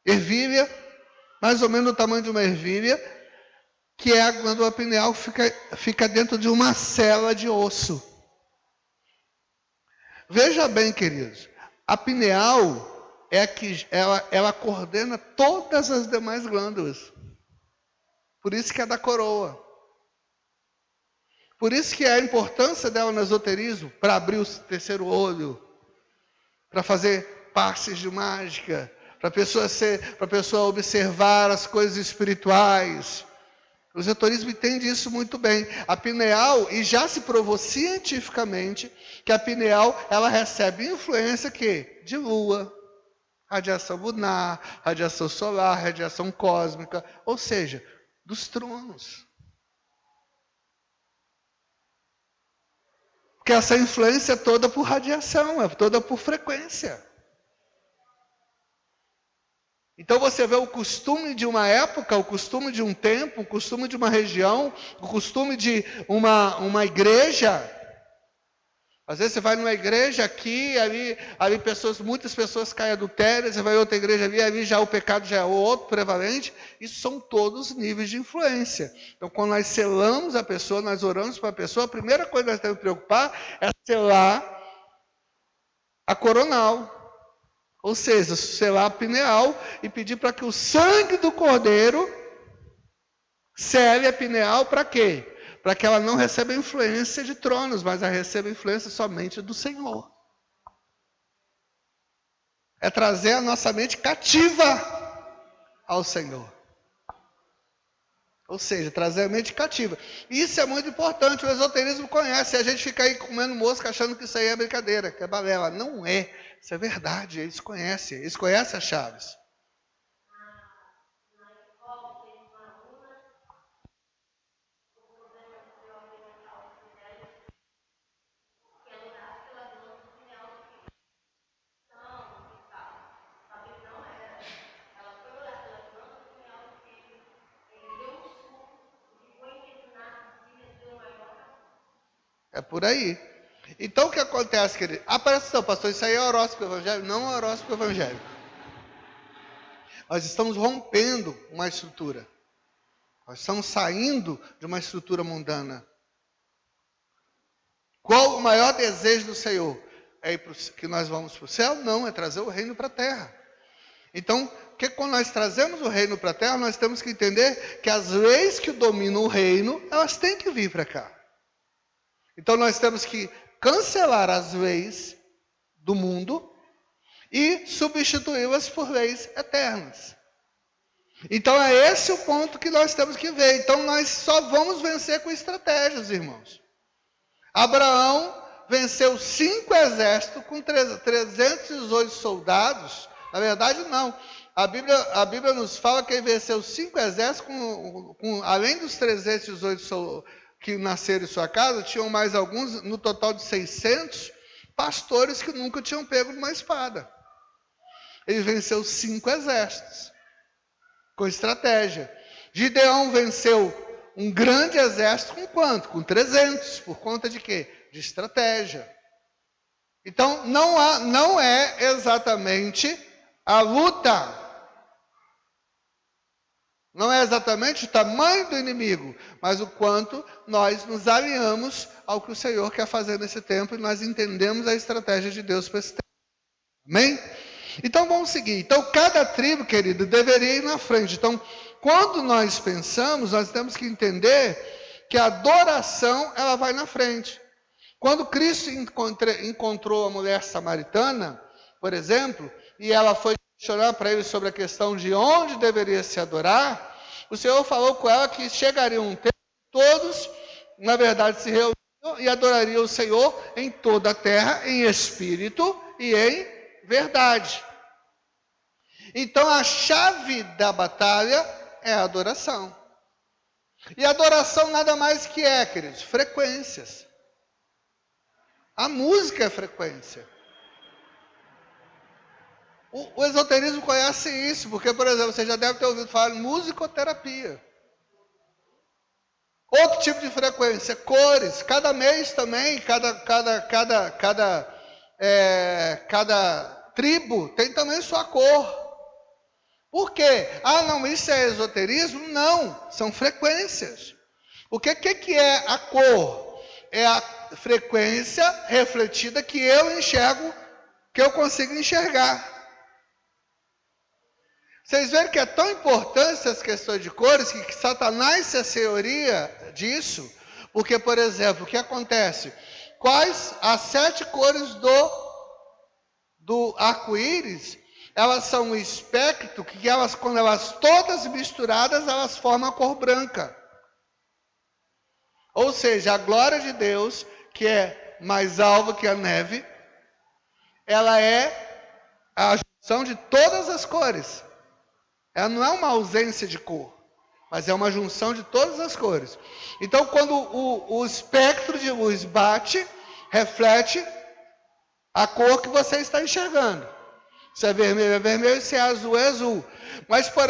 ervilha, mais ou menos do tamanho de uma ervilha, que é a glândula pineal, fica dentro de uma célula de osso. Veja bem, queridos, a pineal é que ela coordena todas as demais glândulas. Por isso que é da coroa. Por isso que é a importância dela no esoterismo, para abrir o terceiro olho, para fazer passes de mágica, para a pessoa observar as coisas espirituais. O esoterismo entende isso muito bem. A pineal, e já se provou cientificamente, que a pineal, ela recebe influência de lua, radiação lunar, radiação solar, radiação cósmica, ou seja, dos tronos. Porque essa influência é toda por radiação, é toda por frequência. Então você vê o costume de uma época, o costume de um tempo, o costume de uma região, o costume de uma igreja. Às vezes você vai numa igreja aqui, ali muitas pessoas caem adultérias, você vai em outra igreja ali já o pecado já é outro prevalente. Isso são todos níveis de influência. Então quando nós selamos a pessoa, nós oramos para a pessoa, a primeira coisa que nós temos que preocupar é selar a coronal. Ou seja, selar a pineal e pedir para que o sangue do cordeiro sele a pineal para quê? Para que ela não receba influência de tronos, mas ela receba influência somente do Senhor. É trazer a nossa mente cativa ao Senhor. Ou seja, trazer a mente cativa. Isso é muito importante, o esoterismo conhece. A gente fica aí comendo mosca achando que isso aí é brincadeira, que é balela. Não é. Isso é verdade, eles conhecem as chaves. É por aí. Então o que acontece, querido? Presta atenção, pastor, isso aí é horóscopo evangélico? Não é horóscopo evangélico. Nós estamos rompendo uma estrutura. Nós estamos saindo de uma estrutura mundana. Qual o maior desejo do Senhor? É que nós vamos para o céu? Não, é trazer o reino para a terra. Então, quando nós trazemos o reino para a terra, nós temos que entender que as leis que dominam o reino, elas têm que vir para cá. Então nós temos que cancelar as leis do mundo e substituí-las por leis eternas. Então é esse o ponto que nós temos que ver. Então nós só vamos vencer com estratégias, irmãos. Abraão venceu 5 exércitos com 318 soldados. Na verdade, não. A Bíblia nos fala que ele venceu 5 exércitos além dos 318 soldados que nasceram em sua casa, tinham mais alguns, no total de 600 pastores que nunca tinham pego uma espada. Ele venceu 5 exércitos, com estratégia. Gideão venceu um grande exército com quanto? Com 300, por conta de quê? De estratégia. Então, não é exatamente a luta. Não é exatamente o tamanho do inimigo, mas o quanto nós nos alinhamos ao que o Senhor quer fazer nesse tempo e nós entendemos a estratégia de Deus para esse tempo. Amém? Então vamos seguir. Então cada tribo, querido, deveria ir na frente. Então, quando nós pensamos, nós temos que entender que a adoração ela vai na frente. Quando Cristo encontrou a mulher samaritana, por exemplo, e ela foi questionar para ele sobre a questão de onde deveria se adorar, o Senhor falou com ela que chegaria um tempo que todos, na verdade, se reuniam e adorariam o Senhor em toda a terra, em espírito e em verdade. Então, a chave da batalha é a adoração. E adoração nada mais que é, queridos, frequências. A música é frequência. O esoterismo conhece isso, porque, por exemplo, você já deve ter ouvido falar em musicoterapia. Outro tipo de frequência, cores. Cada mês também, cada tribo tem também sua cor. Por quê? Ah, não, isso é esoterismo? Não, são frequências. O que é a cor? É a frequência refletida que eu enxergo, que eu consigo enxergar. Vocês veem que é tão importante essas questões de cores, que Satanás se assenhoria disso, porque, por exemplo, o que acontece? Quais as 7 cores do arco-íris? Elas são um espectro que elas, quando elas todas misturadas, elas formam a cor branca. Ou seja, a glória de Deus, que é mais alva que a neve, ela é a junção de todas as cores. Ela não é uma ausência de cor, mas é uma junção de todas as cores. Então, quando o espectro de luz bate, reflete a cor que você está enxergando. Se é vermelho, é vermelho. Se é azul, é azul. Mas, por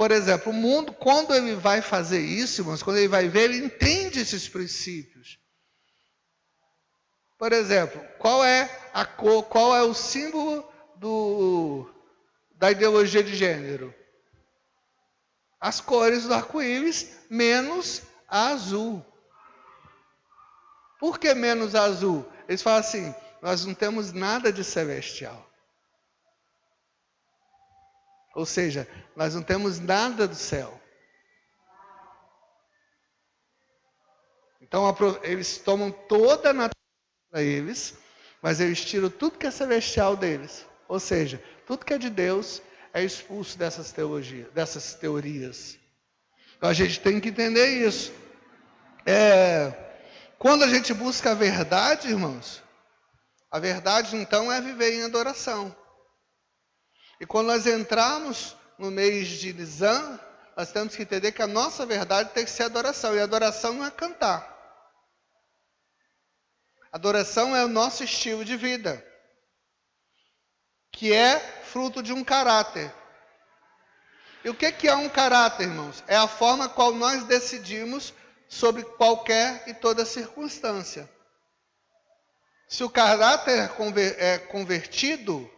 exemplo, o mundo, quando ele vai fazer isso, irmãos, quando ele vai ver, ele entende esses princípios. Por exemplo, qual é a cor, qual é o símbolo da ideologia de gênero? As cores do arco-íris, menos a azul. Por que menos a azul? Eles falam assim: nós não temos nada de celestial. Ou seja, nós não temos nada do céu. Então, eles tomam toda a natureza para eles, mas eles tiram tudo que é celestial deles. Ou seja, tudo que é de Deus é expulso dessas teorias. Então, a gente tem que entender isso. Quando a gente busca a verdade, irmãos, a verdade, então, é viver em adoração. E quando nós entramos no mês de Nisan, nós temos que entender que a nossa verdade tem que ser adoração. E adoração não é cantar. Adoração é o nosso estilo de vida, que é fruto de um caráter. E o que é um caráter, irmãos? É a forma qual nós decidimos sobre qualquer e toda circunstância. Se o caráter é convertido,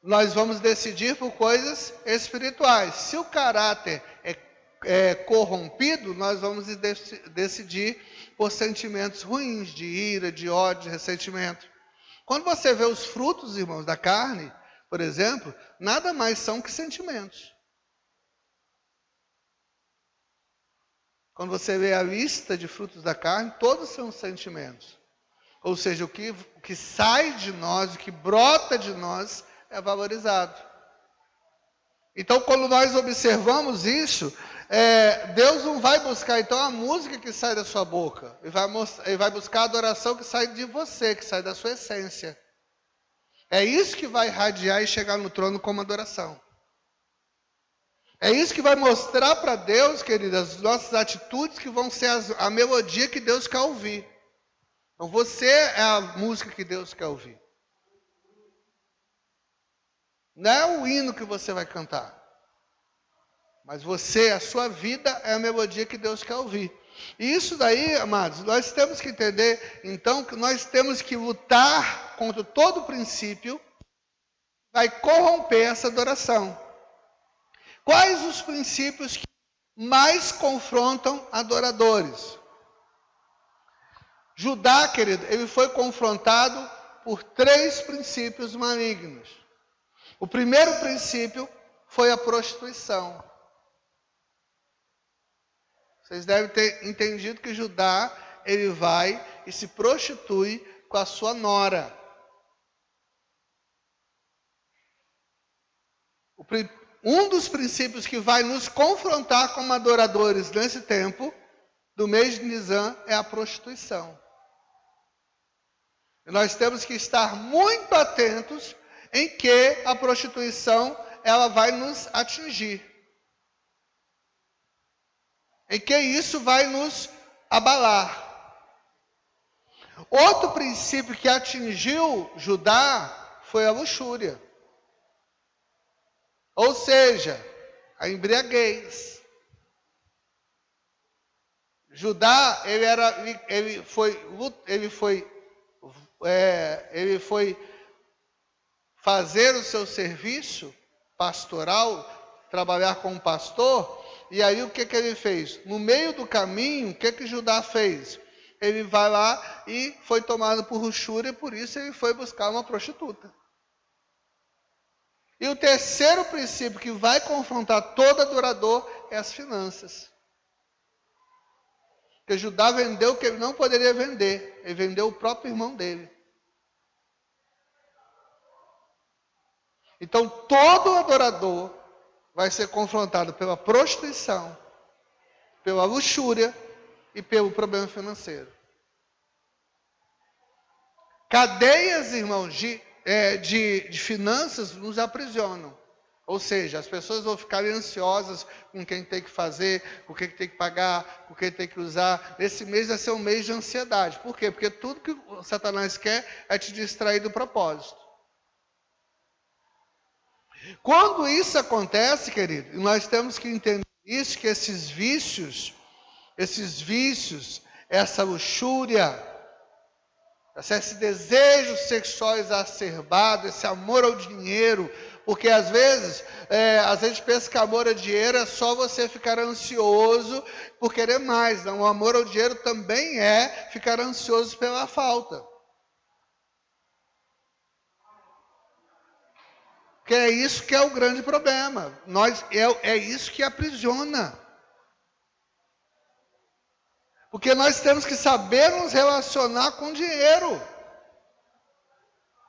nós vamos decidir por coisas espirituais. Se o caráter é corrompido, nós vamos decidir por sentimentos ruins, de ira, de ódio, de ressentimento. Quando você vê os frutos, irmãos, da carne, por exemplo, nada mais são que sentimentos. Quando você vê a lista de frutos da carne, todos são sentimentos. Ou seja, o que sai de nós, o que brota de nós, é valorizado. Então, quando nós observamos isso, Deus não vai buscar, então, a música que sai da sua boca. Ele vai buscar a adoração que sai de você, que sai da sua essência. É isso que vai irradiar e chegar no trono como adoração. É isso que vai mostrar para Deus, queridas, as nossas atitudes que vão ser a melodia que Deus quer ouvir. Então, você é a música que Deus quer ouvir. Não é o hino que você vai cantar. Mas você, a sua vida, é a melodia que Deus quer ouvir. E isso daí, amados, nós temos que entender, então, que nós temos que lutar contra todo princípio que vai corromper essa adoração. Quais os princípios que mais confrontam adoradores? Judá, querido, ele foi confrontado por 3 princípios malignos. O primeiro princípio foi a prostituição. Vocês devem ter entendido que Judá, ele vai e se prostitui com a sua nora. Um dos princípios que vai nos confrontar como adoradores nesse tempo, do mês de Nisan, é a prostituição. E nós temos que estar muito atentos em que a prostituição ela vai nos atingir. Em que isso vai nos abalar. Outro princípio que atingiu Judá foi a luxúria. Ou seja, a embriaguez. Judá, ele foi fazer o seu serviço pastoral, trabalhar como pastor, e aí o que ele fez? No meio do caminho, o que Judá fez? Ele vai lá e foi tomado por luxúria, por isso ele foi buscar uma prostituta. E o terceiro princípio que vai confrontar todo adorador é as finanças. Porque Judá vendeu o que ele não poderia vender. Ele vendeu o próprio irmão dele. Então, todo adorador vai ser confrontado pela prostituição, pela luxúria e pelo problema financeiro. Cadeias, irmãos, de finanças nos aprisionam. Ou seja, as pessoas vão ficar ansiosas com quem tem que fazer, com quem tem que pagar, com quem tem que usar. Esse mês vai ser um mês de ansiedade. Por quê? Porque tudo que o Satanás quer é te distrair do propósito. Quando isso acontece, querido, nós temos que entender isso, que esses vícios, essa luxúria, esse desejo sexual exacerbado, esse amor ao dinheiro, porque às vezes a gente pensa que amor ao dinheiro é só você ficar ansioso por querer mais. Não, o amor ao dinheiro também é ficar ansioso pela falta. Que é isso que é o grande problema. É isso que aprisiona. Porque nós temos que saber nos relacionar com dinheiro.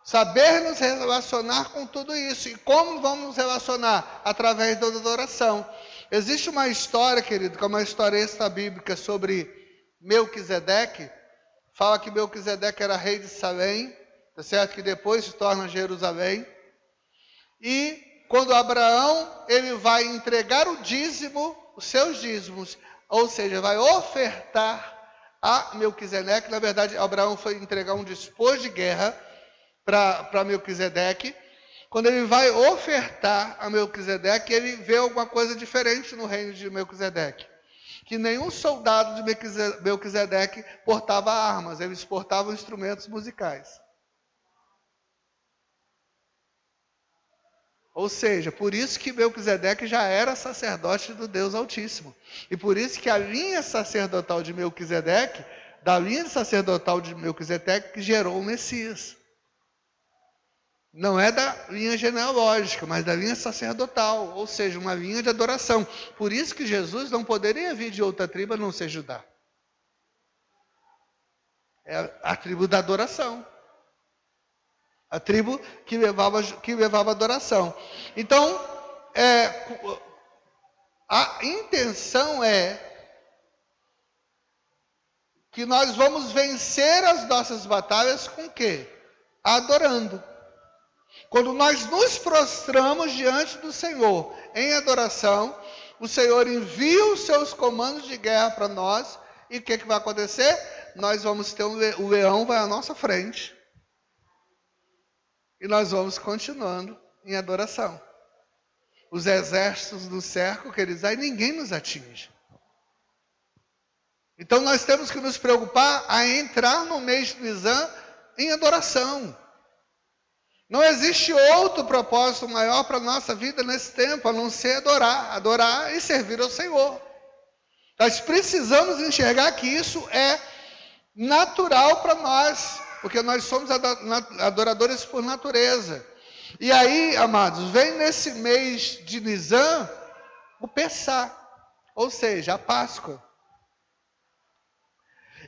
Saber nos relacionar com tudo isso. E como vamos nos relacionar? Através da adoração. Existe uma história, querido, que é uma história extra-bíblica sobre Melquisedeque. Fala que Melquisedeque era rei de Salém, tá certo? Que depois se torna Jerusalém. E quando Abraão, ele vai entregar o dízimo, os seus dízimos, ou seja, vai ofertar a Melquisedeque. Na verdade, Abraão foi entregar um despojo de guerra para Melquisedeque. Quando ele vai ofertar a Melquisedeque, ele vê alguma coisa diferente no reino de Melquisedeque. Que nenhum soldado de Melquisedeque portava armas, eles portavam instrumentos musicais. Ou seja, por isso que Melquisedeque já era sacerdote do Deus Altíssimo. E por isso que a linha sacerdotal de Melquisedeque, da linha sacerdotal de Melquisedeque, que gerou o Messias. Não é da linha genealógica, mas da linha sacerdotal, ou seja, uma linha de adoração. Por isso que Jesus não poderia vir de outra tribo a não ser Judá. É a tribo da adoração. A tribo que levava adoração. Então, a intenção é que nós vamos vencer as nossas batalhas com o quê? Adorando. Quando nós nos prostramos diante do Senhor em adoração, o Senhor envia os seus comandos de guerra para nós, e o que vai acontecer? Nós vamos ter o leão vai à nossa frente. E nós vamos continuando em adoração. Os exércitos do cerco, queridos, aí ninguém nos atinge. Então nós temos que nos preocupar a entrar no mês de Nisan em adoração. Não existe outro propósito maior para a nossa vida nesse tempo, a não ser adorar e servir ao Senhor. Nós precisamos enxergar que isso é natural para nós. Porque nós somos adoradores por natureza. E aí, amados, vem nesse mês de Nisan o Pessá, ou seja, a Páscoa.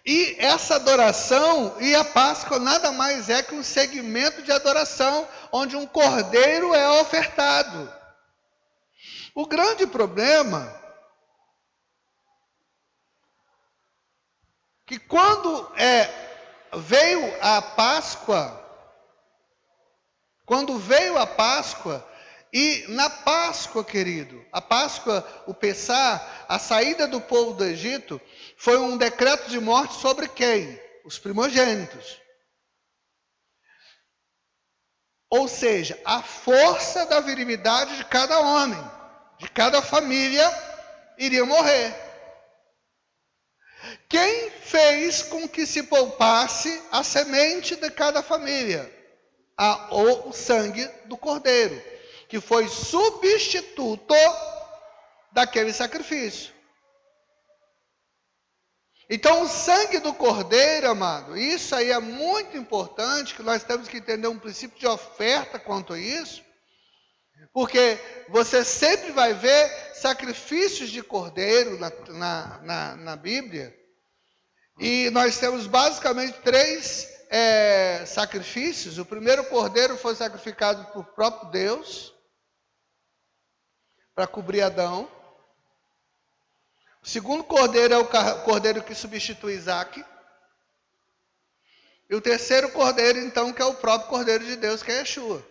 E essa adoração, e a Páscoa nada mais é que um segmento de adoração, onde um cordeiro é ofertado. O grande problema que quando veio a Páscoa, e na Páscoa, querido, a Páscoa, o Pessá, a saída do povo do Egito, foi um decreto de morte sobre quem? Os primogênitos. Ou seja, a força da virilidade de cada homem, de cada família, iria morrer. Quem fez com que se poupasse a semente de cada família? O sangue do cordeiro, que foi substituto daquele sacrifício. Então, o sangue do cordeiro, amado, isso aí é muito importante, que nós temos que entender um princípio de oferta quanto a isso, porque você sempre vai ver sacrifícios de cordeiro na Bíblia, e nós temos basicamente 3 sacrifícios. O primeiro cordeiro foi sacrificado por próprio Deus, para cobrir Adão. O segundo cordeiro é o cordeiro que substitui Isaac. E o terceiro cordeiro, então, que é o próprio cordeiro de Deus, que é Yeshua.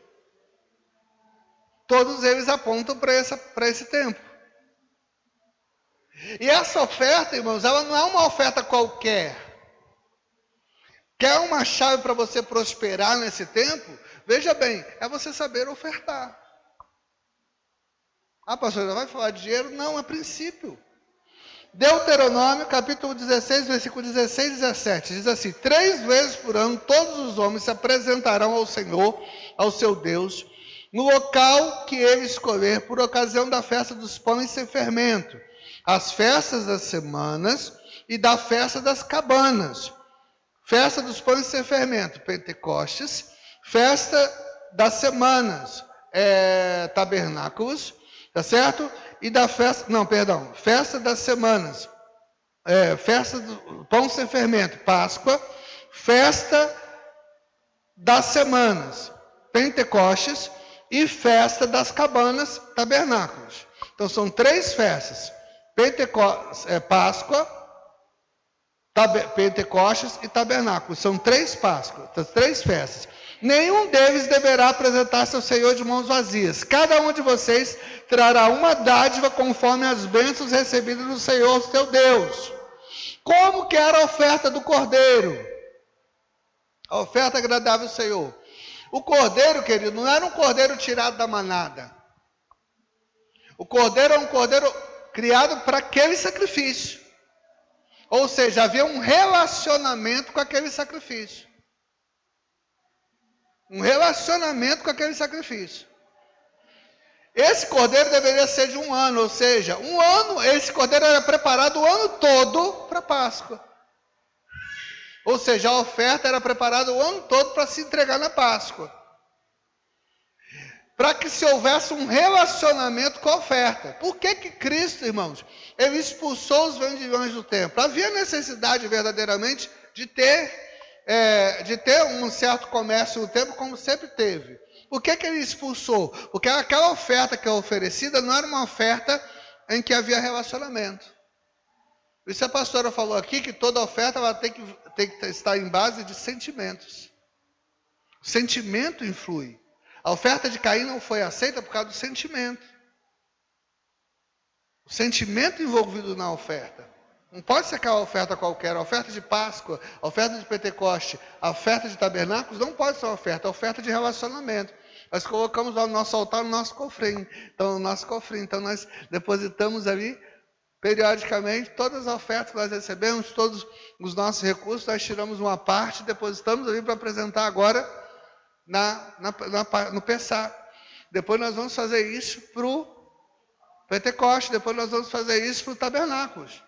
Todos eles apontam para esse tempo. E essa oferta, irmãos, ela não é uma oferta qualquer. Quer uma chave para você prosperar nesse tempo? Veja bem, é você saber ofertar. Ah, pastor, já vai falar de dinheiro? Não, é princípio. Deuteronômio, capítulo 16, versículo 16 e 17, diz assim: 3 vezes por ano todos os homens se apresentarão ao Senhor, ao seu Deus, no local que ele escolher, por ocasião da festa dos pães sem fermento, as festas das semanas e da festa das cabanas, festa dos pães sem fermento, Pentecostes, festa das semanas, tabernáculos, tá certo? E da festa, festa das semanas, festa do pão sem fermento, Páscoa, festa das semanas, Pentecostes, e festa das cabanas, tabernáculos. Então são 3 festas, Páscoa, Pentecostes e tabernáculos. São 3 Páscoas, 3 festas. Nenhum deles deverá apresentar-se ao Senhor de mãos vazias. Cada um de vocês trará uma dádiva conforme as bênçãos recebidas do Senhor, seu Deus. Como que era a oferta do cordeiro? A oferta agradável ao Senhor. O cordeiro, querido, não era um cordeiro tirado da manada. O cordeiro é um cordeiro criado para aquele sacrifício. Ou seja, havia um relacionamento com aquele sacrifício. Um relacionamento com aquele sacrifício. Esse cordeiro deveria ser de 1 ano, ou seja, 1 ano, esse cordeiro era preparado o ano todo para a Páscoa. Ou seja, a oferta era preparada o ano todo para se entregar na Páscoa. Para que se houvesse um relacionamento com a oferta. Por que Cristo, irmãos, ele expulsou os vendilhões do templo? Havia necessidade verdadeiramente de ter um certo comércio no templo, como sempre teve. Por que ele expulsou? Porque aquela oferta que é oferecida não era uma oferta em que havia relacionamento. Por isso a pastora falou aqui que toda oferta ela tem que estar em base de sentimentos. O sentimento influi. A oferta de Caim não foi aceita por causa do sentimento. O sentimento envolvido na oferta. Não pode ser aquela oferta qualquer. A oferta de Páscoa, a oferta de Pentecoste, a oferta de tabernáculos não pode ser uma oferta. É uma oferta de relacionamento. Nós colocamos lá no nosso altar, no nosso cofrinho. Então, nós depositamos ali, periodicamente, todas as ofertas que nós recebemos, todos os nossos recursos, nós tiramos uma parte, depositamos ali para apresentar agora no Pessá. Depois nós vamos fazer isso para o Pentecoste, depois nós vamos fazer isso para o Tabernáculos.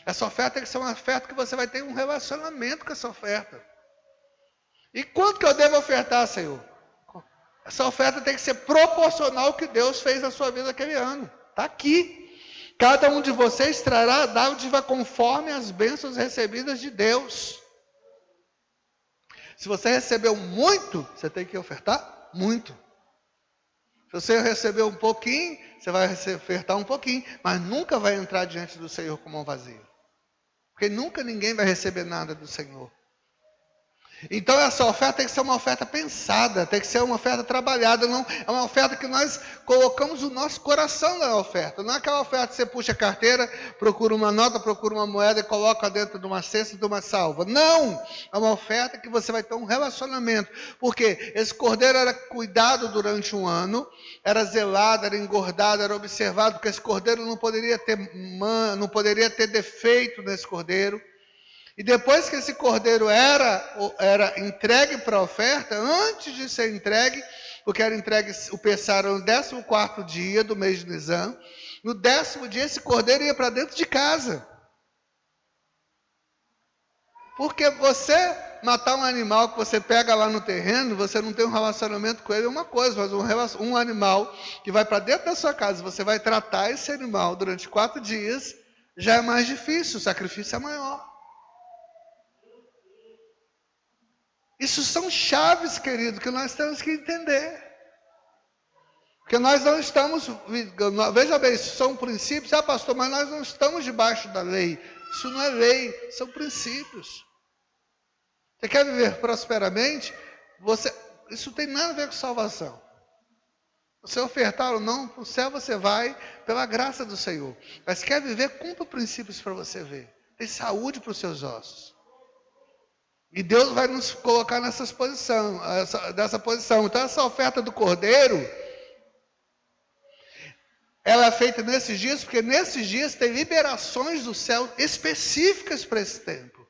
Essa oferta tem que ser uma oferta que você vai ter um relacionamento com essa oferta. E quanto que eu devo ofertar, Senhor? Essa oferta tem que ser proporcional ao que Deus fez na sua vida naquele ano. Está aqui. Cada um de vocês trará a dádiva conforme as bênçãos recebidas de Deus. Se você recebeu muito, você tem que ofertar muito. Se você recebeu um pouquinho, você vai ofertar um pouquinho, mas nunca vai entrar diante do Senhor com mão vazia. Porque nunca ninguém vai receber nada do Senhor. Então essa oferta tem que ser uma oferta pensada, tem que ser uma oferta trabalhada, não é uma oferta que nós colocamos o nosso coração na oferta. Não é aquela oferta que você puxa a carteira, procura uma nota, procura uma moeda e coloca dentro de uma cesta de uma salva. Não! É uma oferta que você vai ter um relacionamento. Porque esse cordeiro era cuidado durante um ano, era zelado, era engordado, era observado, porque esse cordeiro não poderia ter defeito nesse cordeiro. E depois que esse cordeiro era entregue para a oferta, antes de ser entregue, porque era entregue o Pessar no 14º dia do mês de Nisan, no 10º dia esse cordeiro ia para dentro de casa. Porque você matar um animal que você pega lá no terreno, você não tem um relacionamento com ele, é uma coisa, mas um animal que vai para dentro da sua casa, você vai tratar esse animal durante 4 dias, já é mais difícil, o sacrifício é maior. Isso são chaves, querido, que nós temos que entender. Porque nós não estamos, veja bem, isso são princípios, pastor, mas nós não estamos debaixo da lei. Isso não é lei, são princípios. Você quer viver prosperamente? Isso não tem nada a ver com salvação. Você ofertar ou não, para o céu você vai pela graça do Senhor. Mas quer viver, cumpra princípios para você ver. Tem saúde para os seus ossos. E Deus vai nos colocar nessa posição. Então essa oferta do cordeiro, ela é feita nesses dias, porque nesses dias tem liberações do céu específicas para esse tempo.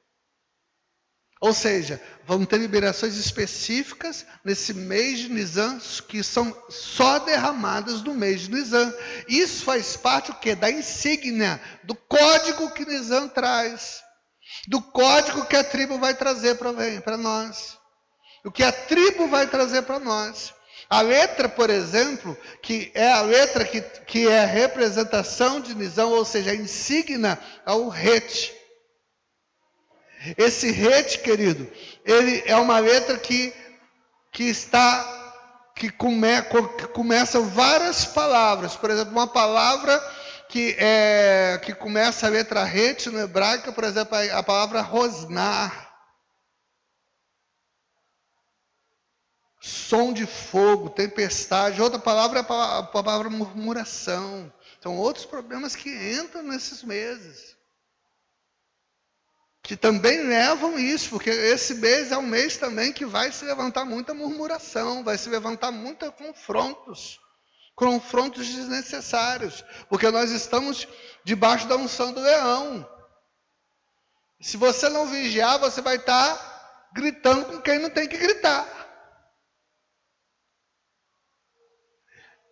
Ou seja, vamos ter liberações específicas nesse mês de Nisan, que são só derramadas no mês de Nisan. Isso faz parte o quê? Da insígnia, do código que Nisan traz. Do código que a tribo vai trazer para nós. O que a tribo vai trazer para nós. A letra, por exemplo, que é a letra que é a representação de Nisan, ou seja, a insígnia ao rete. Esse rete, querido, ele é uma letra que começa várias palavras. Por exemplo, uma palavra que começa a letra rete no hebraico, por exemplo, a palavra rosnar. Som de fogo, tempestade. Outra palavra é a palavra murmuração. São outros problemas que entram nesses meses. Que também levam isso, porque esse mês é um mês também que vai se levantar muita murmuração, vai se levantar muitos confrontos desnecessários, porque nós estamos debaixo da unção do leão. Se você não vigiar, você vai estar gritando com quem não tem que gritar.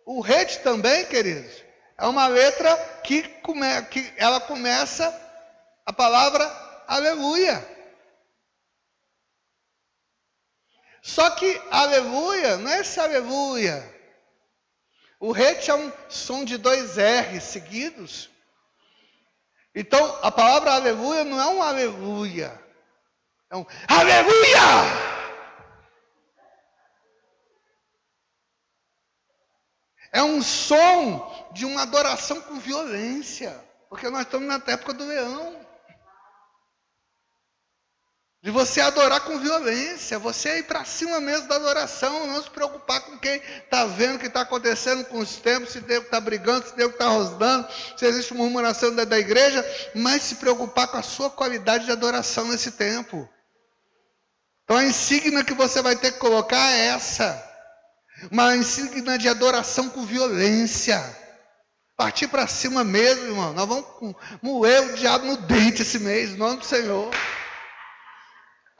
O rete também, queridos, é uma letra que ela começa a palavra aleluia. Só que aleluia não é esse aleluia. O rete é um som de 2 R seguidos. Então, a palavra aleluia não é um aleluia. É um aleluia! É um som de uma adoração com violência. Porque nós estamos na época do leão. De você adorar com violência, você ir para cima mesmo da adoração, não se preocupar com quem está vendo o que está acontecendo com os tempos, se Deus está brigando, se Deus está rosnando, se existe murmuração da igreja, mas se preocupar com a sua qualidade de adoração nesse tempo. Então a insígnia que você vai ter que colocar é essa, uma insígnia de adoração com violência. Partir para cima mesmo, irmão, nós vamos moer o diabo no dente esse mês, em nome do Senhor.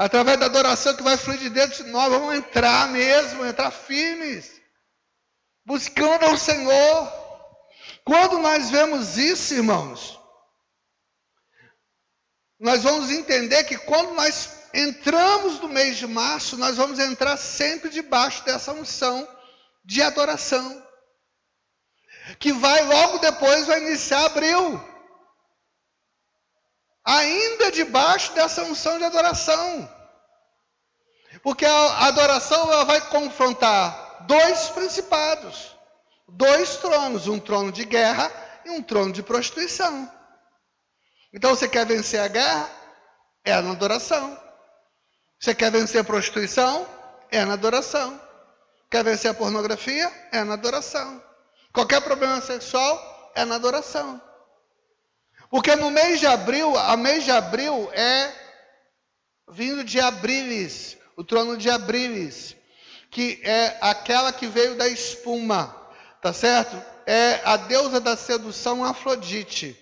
Através da adoração que vai fluir de dentro de nós, vamos entrar mesmo, entrar firmes, buscando ao Senhor. Quando nós vemos isso, irmãos, nós vamos entender que quando nós entramos no mês de março, nós vamos entrar sempre debaixo dessa unção de adoração. que logo depois vai iniciar abril. Ainda debaixo dessa unção de adoração. Porque a adoração ela vai confrontar dois principados, dois tronos, um trono de guerra e um trono de prostituição. Então você quer vencer a guerra? É na adoração. Você quer vencer a prostituição? É na adoração. Quer vencer a pornografia? É na adoração. Qualquer problema sexual? É na adoração. Porque no mês de abril, a mês de abril é vindo de Abrilis, o trono de Abrilis, que é aquela que veio da espuma, tá certo? É a deusa da sedução Afrodite,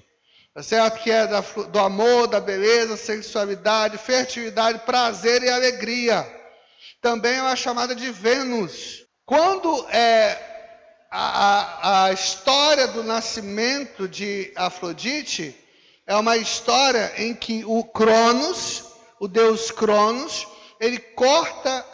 tá certo? Que é do amor, da beleza, sexualidade, fertilidade, prazer e alegria. Também é uma chamada de Vênus. Quando a história do nascimento de Afrodite é uma história em que o Cronos, o deus Cronos, ele corta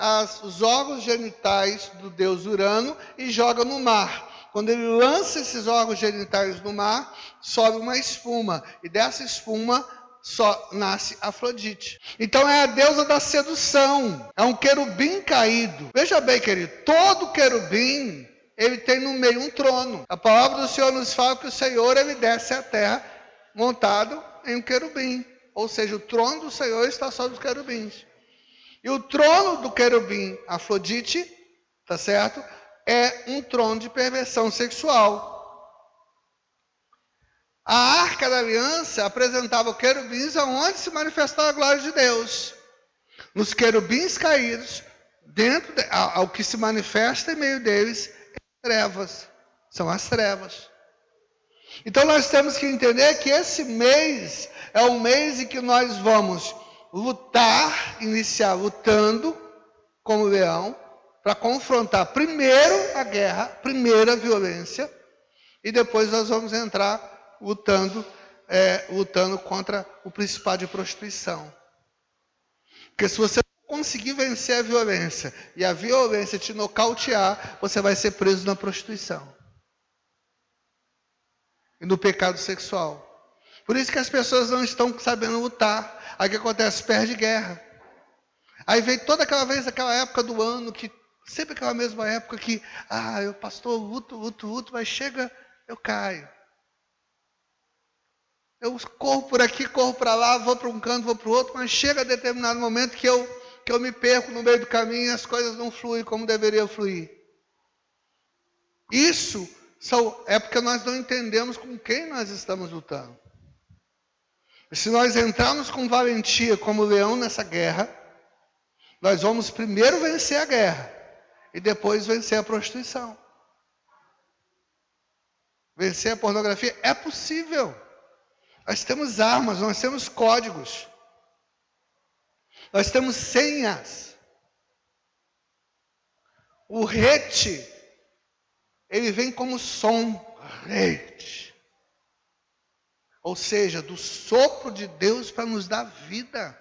os órgãos genitais do deus Urano e joga no mar. Quando ele lança esses órgãos genitais no mar, sobe uma espuma. E dessa espuma só nasce Afrodite. Então é a deusa da sedução. É um querubim caído. Veja bem, querido, todo querubim, ele tem no meio um trono. A palavra do Senhor nos fala que o Senhor, ele desce à terra montado em um querubim. Ou seja, o trono do Senhor está sobre os querubins. E o trono do querubim Afrodite, tá certo? É um trono de perversão sexual. A Arca da Aliança apresentava os querubins aonde se manifestava a glória de Deus. Nos querubins caídos, ao que se manifesta em meio deles, trevas, são as trevas. Então nós temos que entender que esse mês é um mês em que nós vamos lutar, iniciar lutando como leão, para confrontar primeiro a guerra, primeiro a violência, e depois nós vamos entrar lutando contra o principado de prostituição. Porque se você conseguir vencer a violência e a violência te nocautear, você vai ser preso na prostituição e no pecado sexual. Por isso que as pessoas não estão sabendo lutar. Aí o que acontece? Perde guerra. Aí vem toda aquela época do ano, que sempre aquela mesma época que, eu pastor, luto, mas chega, eu caio. Eu corro por aqui, corro para lá, vou para um canto, vou para o outro, mas chega a determinado momento que eu me perco no meio do caminho e as coisas não fluem como deveriam fluir. Isso é porque nós não entendemos com quem nós estamos lutando. E se nós entrarmos com valentia como leão nessa guerra, nós vamos primeiro vencer a guerra e depois vencer a prostituição. Vencer a pornografia é possível. Nós temos armas, nós temos códigos. Nós temos senhas. O rete, ele vem como som. Rete. Ou seja, do sopro de Deus para nos dar vida.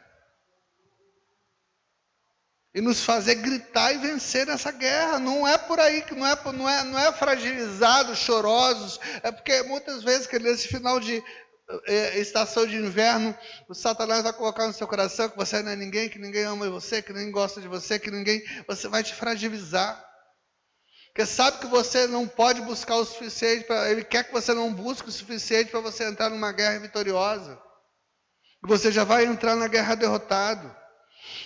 E nos fazer gritar e vencer essa guerra. Não é por aí, que não é fragilizados, chorosos. É porque muitas vezes, que nesse final de estação de inverno, o Satanás vai colocar no seu coração que você não é ninguém, que ninguém ama você, que ninguém gosta de você, você vai te fragilizar. Porque sabe que você não pode buscar o suficiente, ele quer que você não busque o suficiente para você entrar numa guerra vitoriosa. E você já vai entrar na guerra derrotado.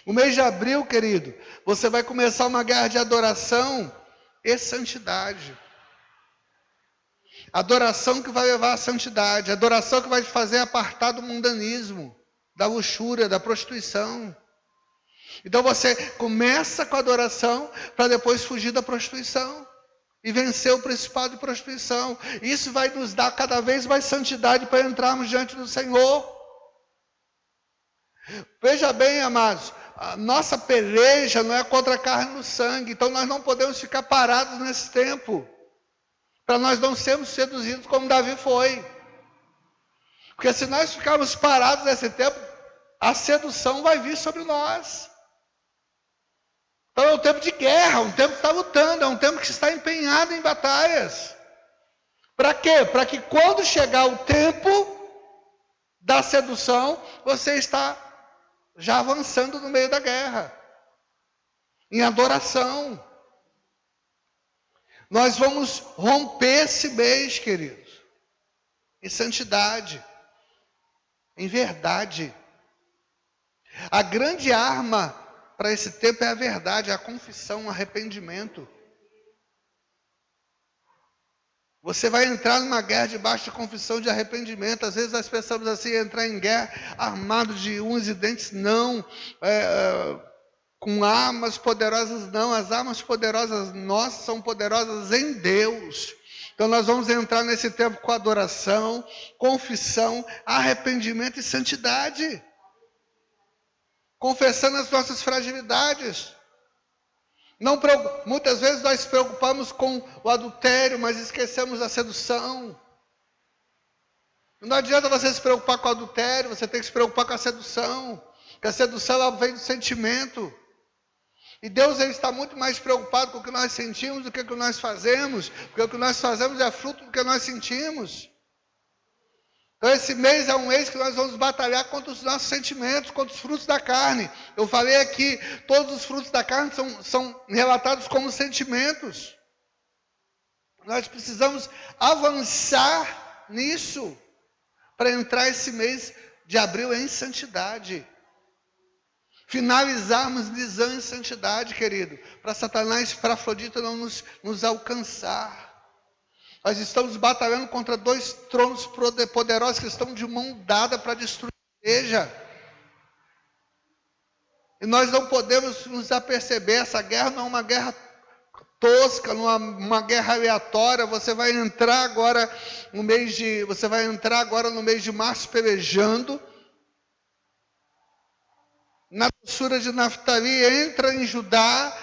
O mês de abril, querido, você vai começar uma guerra de adoração e santidade. Adoração que vai levar à santidade. Adoração que vai te fazer apartar do mundanismo, da luxúria, da prostituição. Então você começa com a adoração para depois fugir da prostituição. E vencer o principado de prostituição. Isso vai nos dar cada vez mais santidade para entrarmos diante do Senhor. Veja bem, amados, a nossa peleja não é contra a carne e o sangue. Então nós não podemos ficar parados nesse tempo. Para nós não sermos seduzidos como Davi foi. Porque se nós ficarmos parados nesse tempo, a sedução vai vir sobre nós. Então é um tempo de guerra, um tempo que está lutando, é um tempo que está empenhado em batalhas. Para quê? Para que quando chegar o tempo da sedução, você está já avançando no meio da guerra, em adoração. Nós vamos romper esse mês, queridos, em santidade, em verdade. A grande arma para esse tempo é a verdade, a confissão, o arrependimento. Você vai entrar numa guerra debaixo de confissão, de arrependimento. Às vezes nós pensamos assim, entrar em guerra armado de unhas e dentes, não. Com armas poderosas, não. As armas poderosas nossas são poderosas em Deus. Então nós vamos entrar nesse tempo com adoração, confissão, arrependimento e santidade. Confessando as nossas fragilidades. Muitas vezes nós nos preocupamos com o adultério, mas esquecemos da sedução. Não adianta você se preocupar com o adultério, você tem que se preocupar com a sedução. Porque a sedução ela vem do sentimento. E Deus ele está muito mais preocupado com o que nós sentimos do que o que nós fazemos. Porque o que nós fazemos é fruto do que nós sentimos. Então esse mês é um mês que nós vamos batalhar contra os nossos sentimentos, contra os frutos da carne. Eu falei aqui, todos os frutos da carne são relatados como sentimentos. Nós precisamos avançar nisso, para entrar esse mês de abril em santidade. Finalizarmos Nisan em santidade, querido, para Satanás, para Afrodita não nos alcançar. Nós estamos batalhando contra 2 tronos poderosos que estão de mão dada para destruir a igreja. E nós não podemos nos aperceber, essa guerra não é uma guerra tosca, não é uma guerra aleatória. Você vai entrar agora no mês de março pelejando. Na doçura de Naftali entra em Judá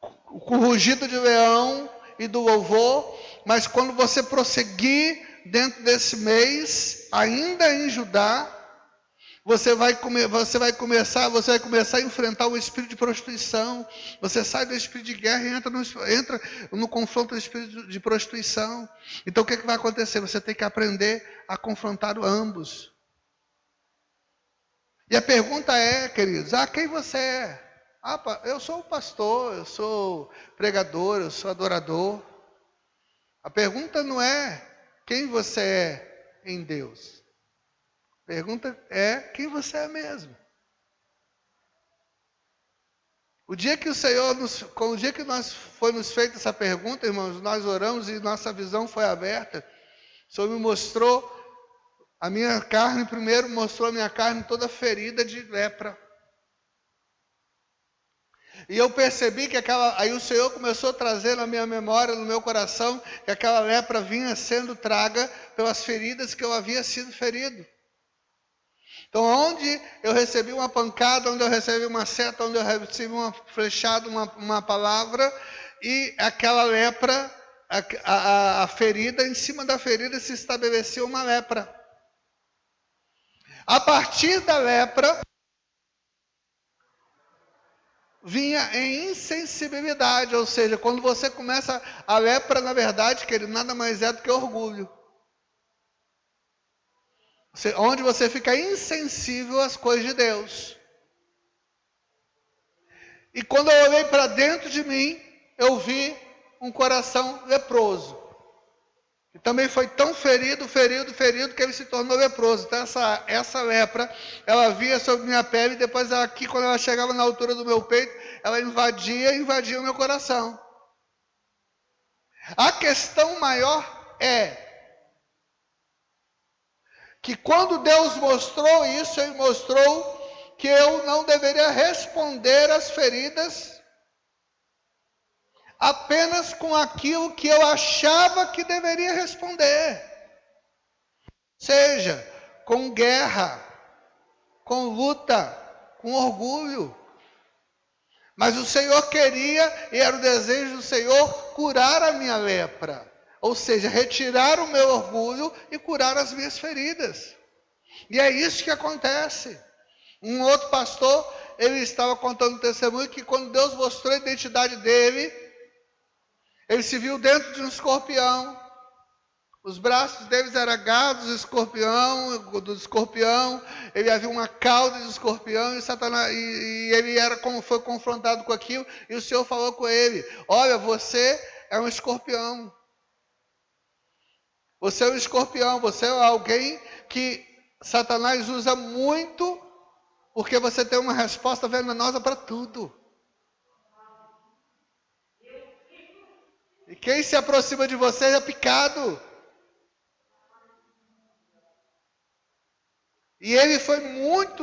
com o rugido de leão e do louvor, mas quando você prosseguir dentro desse mês, ainda em Judá, você vai começar a enfrentar o espírito de prostituição. Você sai do espírito de guerra e entra no confronto do espírito de prostituição. Então o que vai acontecer? Você tem que aprender a confrontar ambos. E a pergunta é, queridos, quem você é? Eu sou o pastor, eu sou pregador, eu sou adorador. A pergunta não é quem você é em Deus. A pergunta é quem você é mesmo. O dia que foi nos feita essa pergunta, irmãos, nós oramos e nossa visão foi aberta. O Senhor me mostrou a minha carne, primeiro mostrou a minha carne toda ferida de lepra. E eu percebi que aí o Senhor começou a trazer na minha memória, no meu coração, que aquela lepra vinha sendo traga pelas feridas que eu havia sido ferido. Então, onde eu recebi uma pancada, onde eu recebi uma seta, onde eu recebi uma flechada, uma palavra, e aquela lepra, a ferida, em cima da ferida se estabeleceu uma lepra. A partir da lepra, vinha em insensibilidade, ou seja, quando você começa, a lepra, na verdade, que ele nada mais é do que orgulho. Onde você fica insensível às coisas de Deus. E quando eu olhei para dentro de mim, eu vi um coração leproso. E também foi tão ferido, que ele se tornou leproso. Então essa lepra, ela vinha sobre minha pele, e depois aqui, quando ela chegava na altura do meu peito, ela invadia o meu coração. A questão maior é que quando Deus mostrou isso, Ele mostrou que eu não deveria responder às feridas apenas com aquilo que eu achava que deveria responder. Seja, com guerra, com luta, com orgulho. Mas o Senhor queria, e era o desejo do Senhor, curar a minha lepra. Ou seja, retirar o meu orgulho e curar as minhas feridas. E é isso que acontece. Um outro pastor, ele estava contando um testemunho que quando Deus mostrou a identidade dele, ele se viu dentro de um escorpião. Os braços deles eram garras do escorpião, ele havia uma cauda de escorpião, e Satanás, e ele foi confrontado com aquilo, e o Senhor falou com ele: olha, você é um escorpião. Você é um escorpião, você é alguém que Satanás usa muito, porque você tem uma resposta venenosa para tudo. E quem se aproxima de você é picado. E ele foi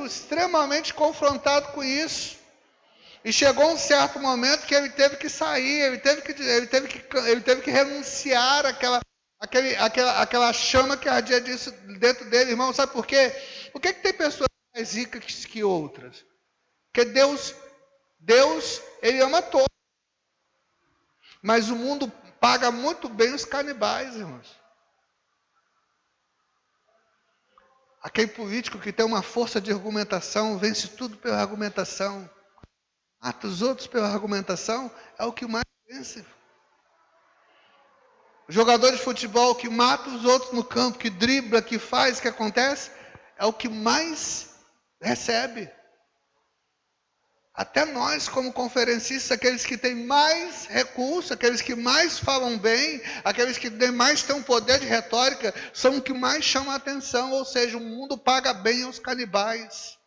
extremamente confrontado com isso. E chegou um certo momento que ele teve que sair, ele teve que renunciar àquela chama que ardia dentro dele, irmão. Sabe por quê? Por que tem pessoas mais ricas que outras? Porque Deus, ele ama todos. Mas o mundo paga muito bem os canibais, irmãos. Aquele político que tem uma força de argumentação, vence tudo pela argumentação, mata os outros pela argumentação, é o que mais vence. O jogador de futebol que mata os outros no campo, que dribla, que faz, que acontece, é o que mais recebe. Até nós, como conferencistas, aqueles que têm mais recursos, aqueles que mais falam bem, aqueles que mais têm um poder de retórica, são os que mais chamam a atenção. Ou seja, o mundo paga bem aos canibais,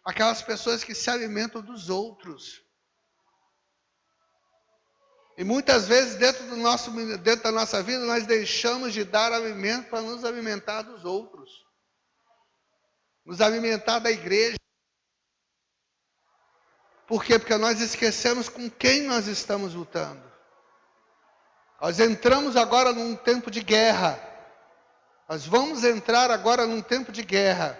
aquelas pessoas que se alimentam dos outros. E muitas vezes, dentro da nossa vida, nós deixamos de dar alimento para nos alimentar dos outros, nos alimentar da igreja. Por quê? Porque nós esquecemos com quem nós estamos lutando. Nós entramos agora num tempo de guerra. Nós vamos entrar agora num tempo de guerra.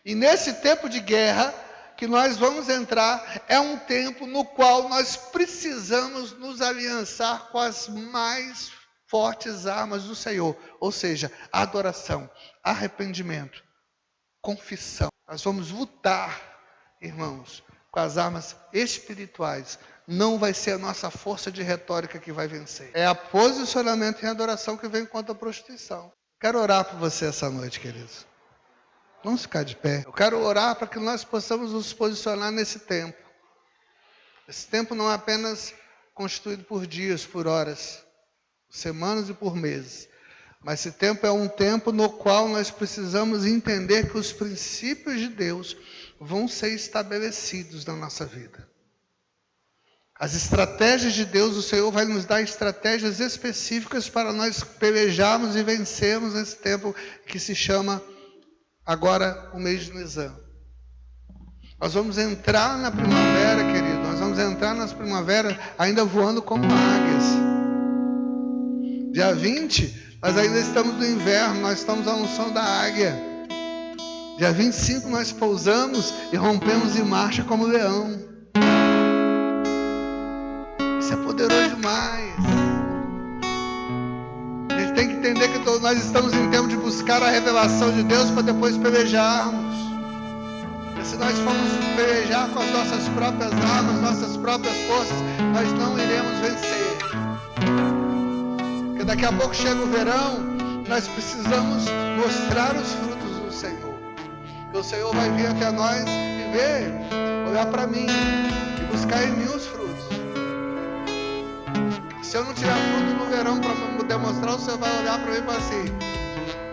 E nesse tempo de guerra que nós vamos entrar, é um tempo no qual nós precisamos nos aliançar com as mais fortes armas do Senhor. Ou seja, adoração, arrependimento, confissão. Nós vamos lutar, irmãos, com as armas espirituais. Não vai ser a nossa força de retórica que vai vencer. É a posicionamento em adoração que vem contra a prostituição. Quero orar por você essa noite, queridos. Vamos ficar de pé. Eu quero orar para que nós possamos nos posicionar nesse tempo. Esse tempo não é apenas constituído por dias, por horas, por semanas e por meses. Mas esse tempo é um tempo no qual nós precisamos entender que os princípios de Deus vão ser estabelecidos na nossa vida. As estratégias de Deus, o Senhor vai nos dar estratégias específicas para nós pelejarmos e vencermos nesse tempo que se chama agora o mês de Nisan. Nós vamos entrar na primavera, querido. Nós vamos entrar nas primaveras ainda voando como águias. Dia 20, nós ainda estamos no inverno, nós estamos à unção da águia. Dia 25 nós pousamos e rompemos em marcha como leão. Isso é poderoso demais. A gente tem que entender que nós estamos em tempo de buscar a revelação de Deus para depois pelejarmos. Porque se nós formos pelejar com as nossas próprias armas, nossas próprias forças, nós não iremos vencer. Porque daqui a pouco chega o verão, nós precisamos mostrar os frutos do Senhor. Que o Senhor vai vir até nós e ver, olhar para mim e buscar em mim os frutos. Se eu não tirar fruto no verão para demonstrar, o Senhor vai olhar para mim e falar assim: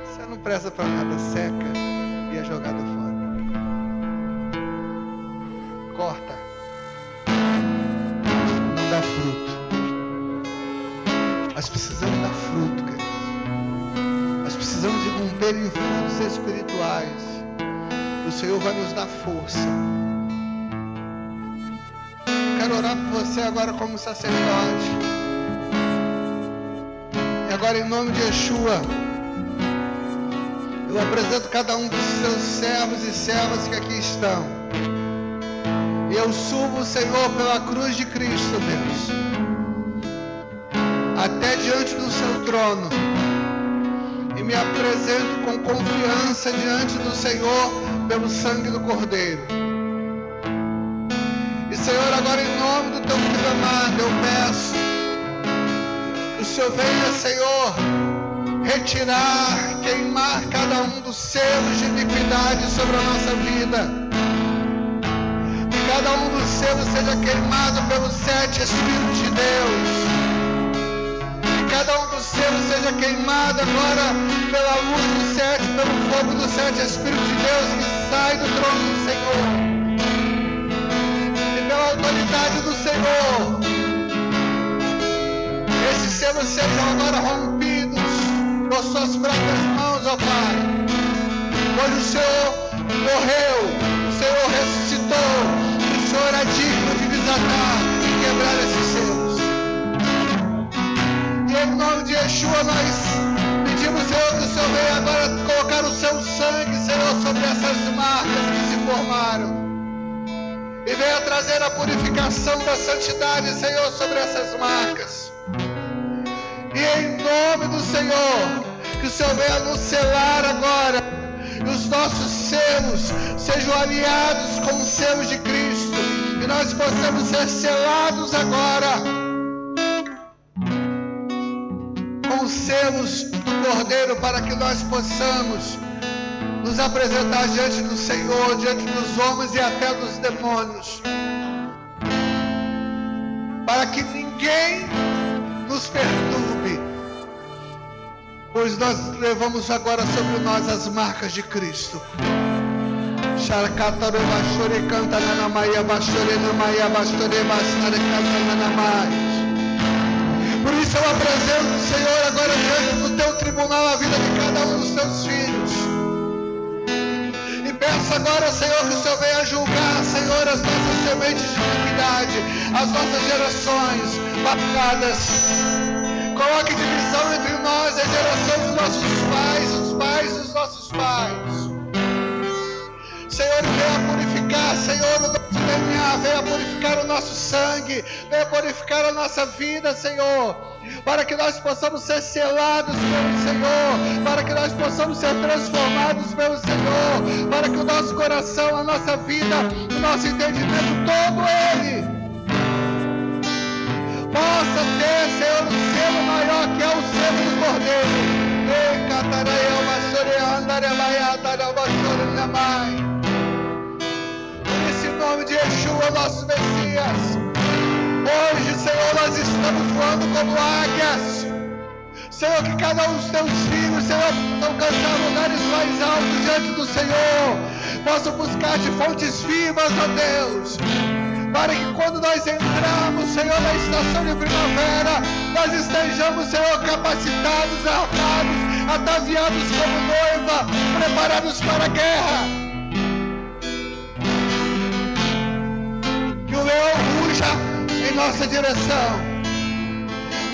você não presta para nada, seca e é jogada fora. Corta. Não dá fruto. Nós precisamos dar fruto, queridos. Nós precisamos de romper em frutos espirituais. O Senhor vai nos dar força. Quero orar por você agora como sacerdote. E agora em nome de Yeshua, eu apresento cada um dos seus servos e servas que aqui estão. E eu subo, Senhor, pela cruz de Cristo, Deus, até diante do seu trono. E me apresento com confiança diante do Senhor pelo sangue do Cordeiro. E Senhor, agora em nome do teu filho amado, eu peço que o Senhor venha, Senhor, retirar, queimar cada um dos selos de iniquidade sobre a nossa vida. Que cada um dos selos seja queimado pelos 7 Espíritos de Deus. Que cada um dos selos seja queimado agora pela luz do 7, pelo fogo dos 7 Espíritos de Deus que sai do trono do Senhor. E pela autoridade do Senhor, esses selos sejam agora rompidos com suas próprias mãos, ó Pai. Pois o Senhor morreu, o Senhor ressuscitou, o Senhor é digno de desatar e quebrar esses selos. E em nome de Yeshua nós pedimos, Senhor, que o Senhor venha agora colocar o seu sangue, Senhor, sobre essas marcas que se formaram. E venha trazer a purificação da santidade, Senhor, sobre essas marcas. E em nome do Senhor, que o Senhor venha nos selar agora, e os nossos selos sejam alinhados com os selos de Cristo, e nós possamos ser selados agora com os selos do Cordeiro, para que nós possamos nos apresentar diante do Senhor, diante dos homens e até dos demônios, para que ninguém nos perturbe, pois nós levamos agora sobre nós as marcas de Cristo. Por isso eu apresento, Senhor, agora diante do teu tribunal a vida de cada um dos teus filhos. E peço agora, Senhor, que o Senhor venha julgar, Senhor, as nossas sementes de iniquidade, as nossas gerações marcadas. Coloque divisão entre nós, a geração dos nossos pais, os pais dos nossos pais. Senhor, venha purificar, Senhor, o nosso DNA, venha purificar o nosso sangue, venha purificar a nossa vida, Senhor, para que nós possamos ser selados pelo Senhor, para que nós possamos ser transformados pelo Senhor, para que o nosso coração, a nossa vida, o nosso entendimento, todo ele possa ter, Senhor, um selo maior, que é o selo do Cordeiro. Nesse nome de Yeshua, nosso Messias, hoje, Senhor, nós estamos voando como águias. Senhor, que cada um dos teus filhos, Senhor, possam alcançar lugares mais altos diante do Senhor, possam buscar de fontes vivas, ó Deus, para que quando nós entrarmos, Senhor, na estação de primavera, nós estejamos, Senhor, capacitados, armados, ataviados como noiva, preparados para a guerra. Que o leão ruja em nossa direção.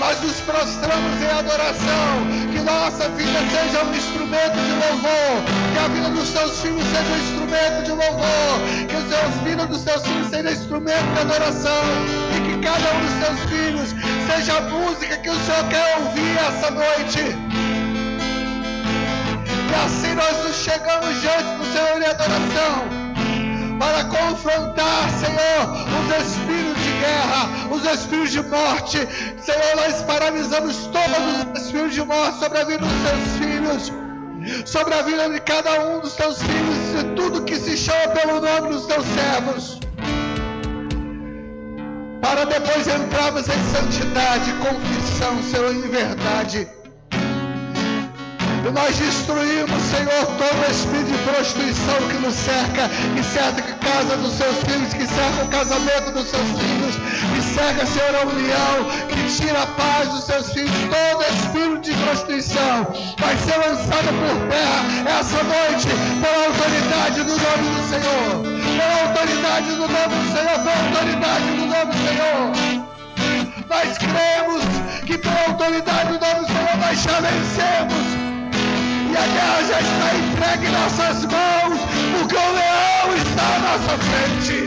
Nós nos prostramos em adoração, que nossa vida seja um instrumento de louvor, que a vida dos teus filhos seja um instrumento de louvor, que a vida dos teus filhos seja instrumento de adoração, e que cada um dos teus filhos seja a música que o Senhor quer ouvir essa noite. E assim nós nos chegamos diante do Senhor em adoração, para confrontar, Senhor, os espíritos de guerra, os espíritos de morte. Senhor, nós paralisamos todos os espíritos de morte sobre a vida dos teus filhos, sobre a vida de cada um dos teus filhos, e tudo que se chama pelo nome dos teus servos, para depois entrarmos em santidade, confissão, Senhor, em verdade. E nós destruímos, Senhor, todo espírito de prostituição que nos cerca, que cerca a casa dos seus filhos, que cerca o casamento dos seus filhos, que cerca, Senhor, a união, que tira a paz dos seus filhos. Todo espírito de prostituição vai ser lançado por terra essa noite, pela autoridade do nome do Senhor, pela autoridade do nome do Senhor, pela autoridade do nome do Senhor. Nós cremos que pela autoridade do nome do Senhor nós já vencemos. E a guerra já está entregue em nossas mãos, porque o leão está à nossa frente.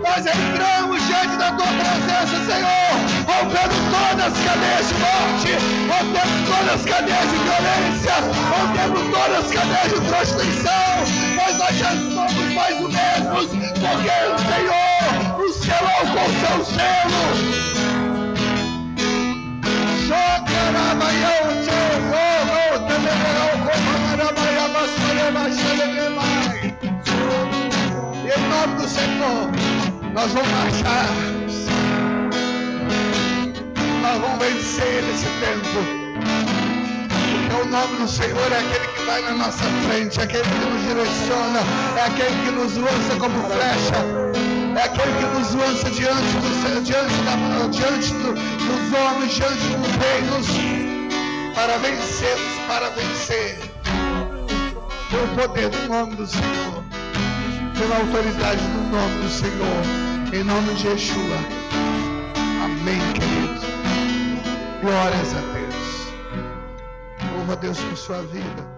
Nós entramos diante da tua presença, Senhor, rompendo toda todas as cadeias de morte, rompemos todas as cadeias de violência, rompemos todas as cadeias de prostituição, pois nós já somos mais ou menos, porque o Senhor nos selou com o seu selo. Em nome do Senhor, nós vamos marchar, nós vamos vencer esse tempo. Porque o nome do Senhor é aquele que vai na nossa frente, é aquele que nos direciona, é aquele que nos lança como flecha, é aquele que nos lança diante dos homens, diante dos reinos, para vencermos, para vencer. Pelo poder do nome do Senhor, pela autoridade do nome do Senhor, em nome de Yeshua. Amém, queridos. Glórias a Deus. Louva a Deus por sua vida.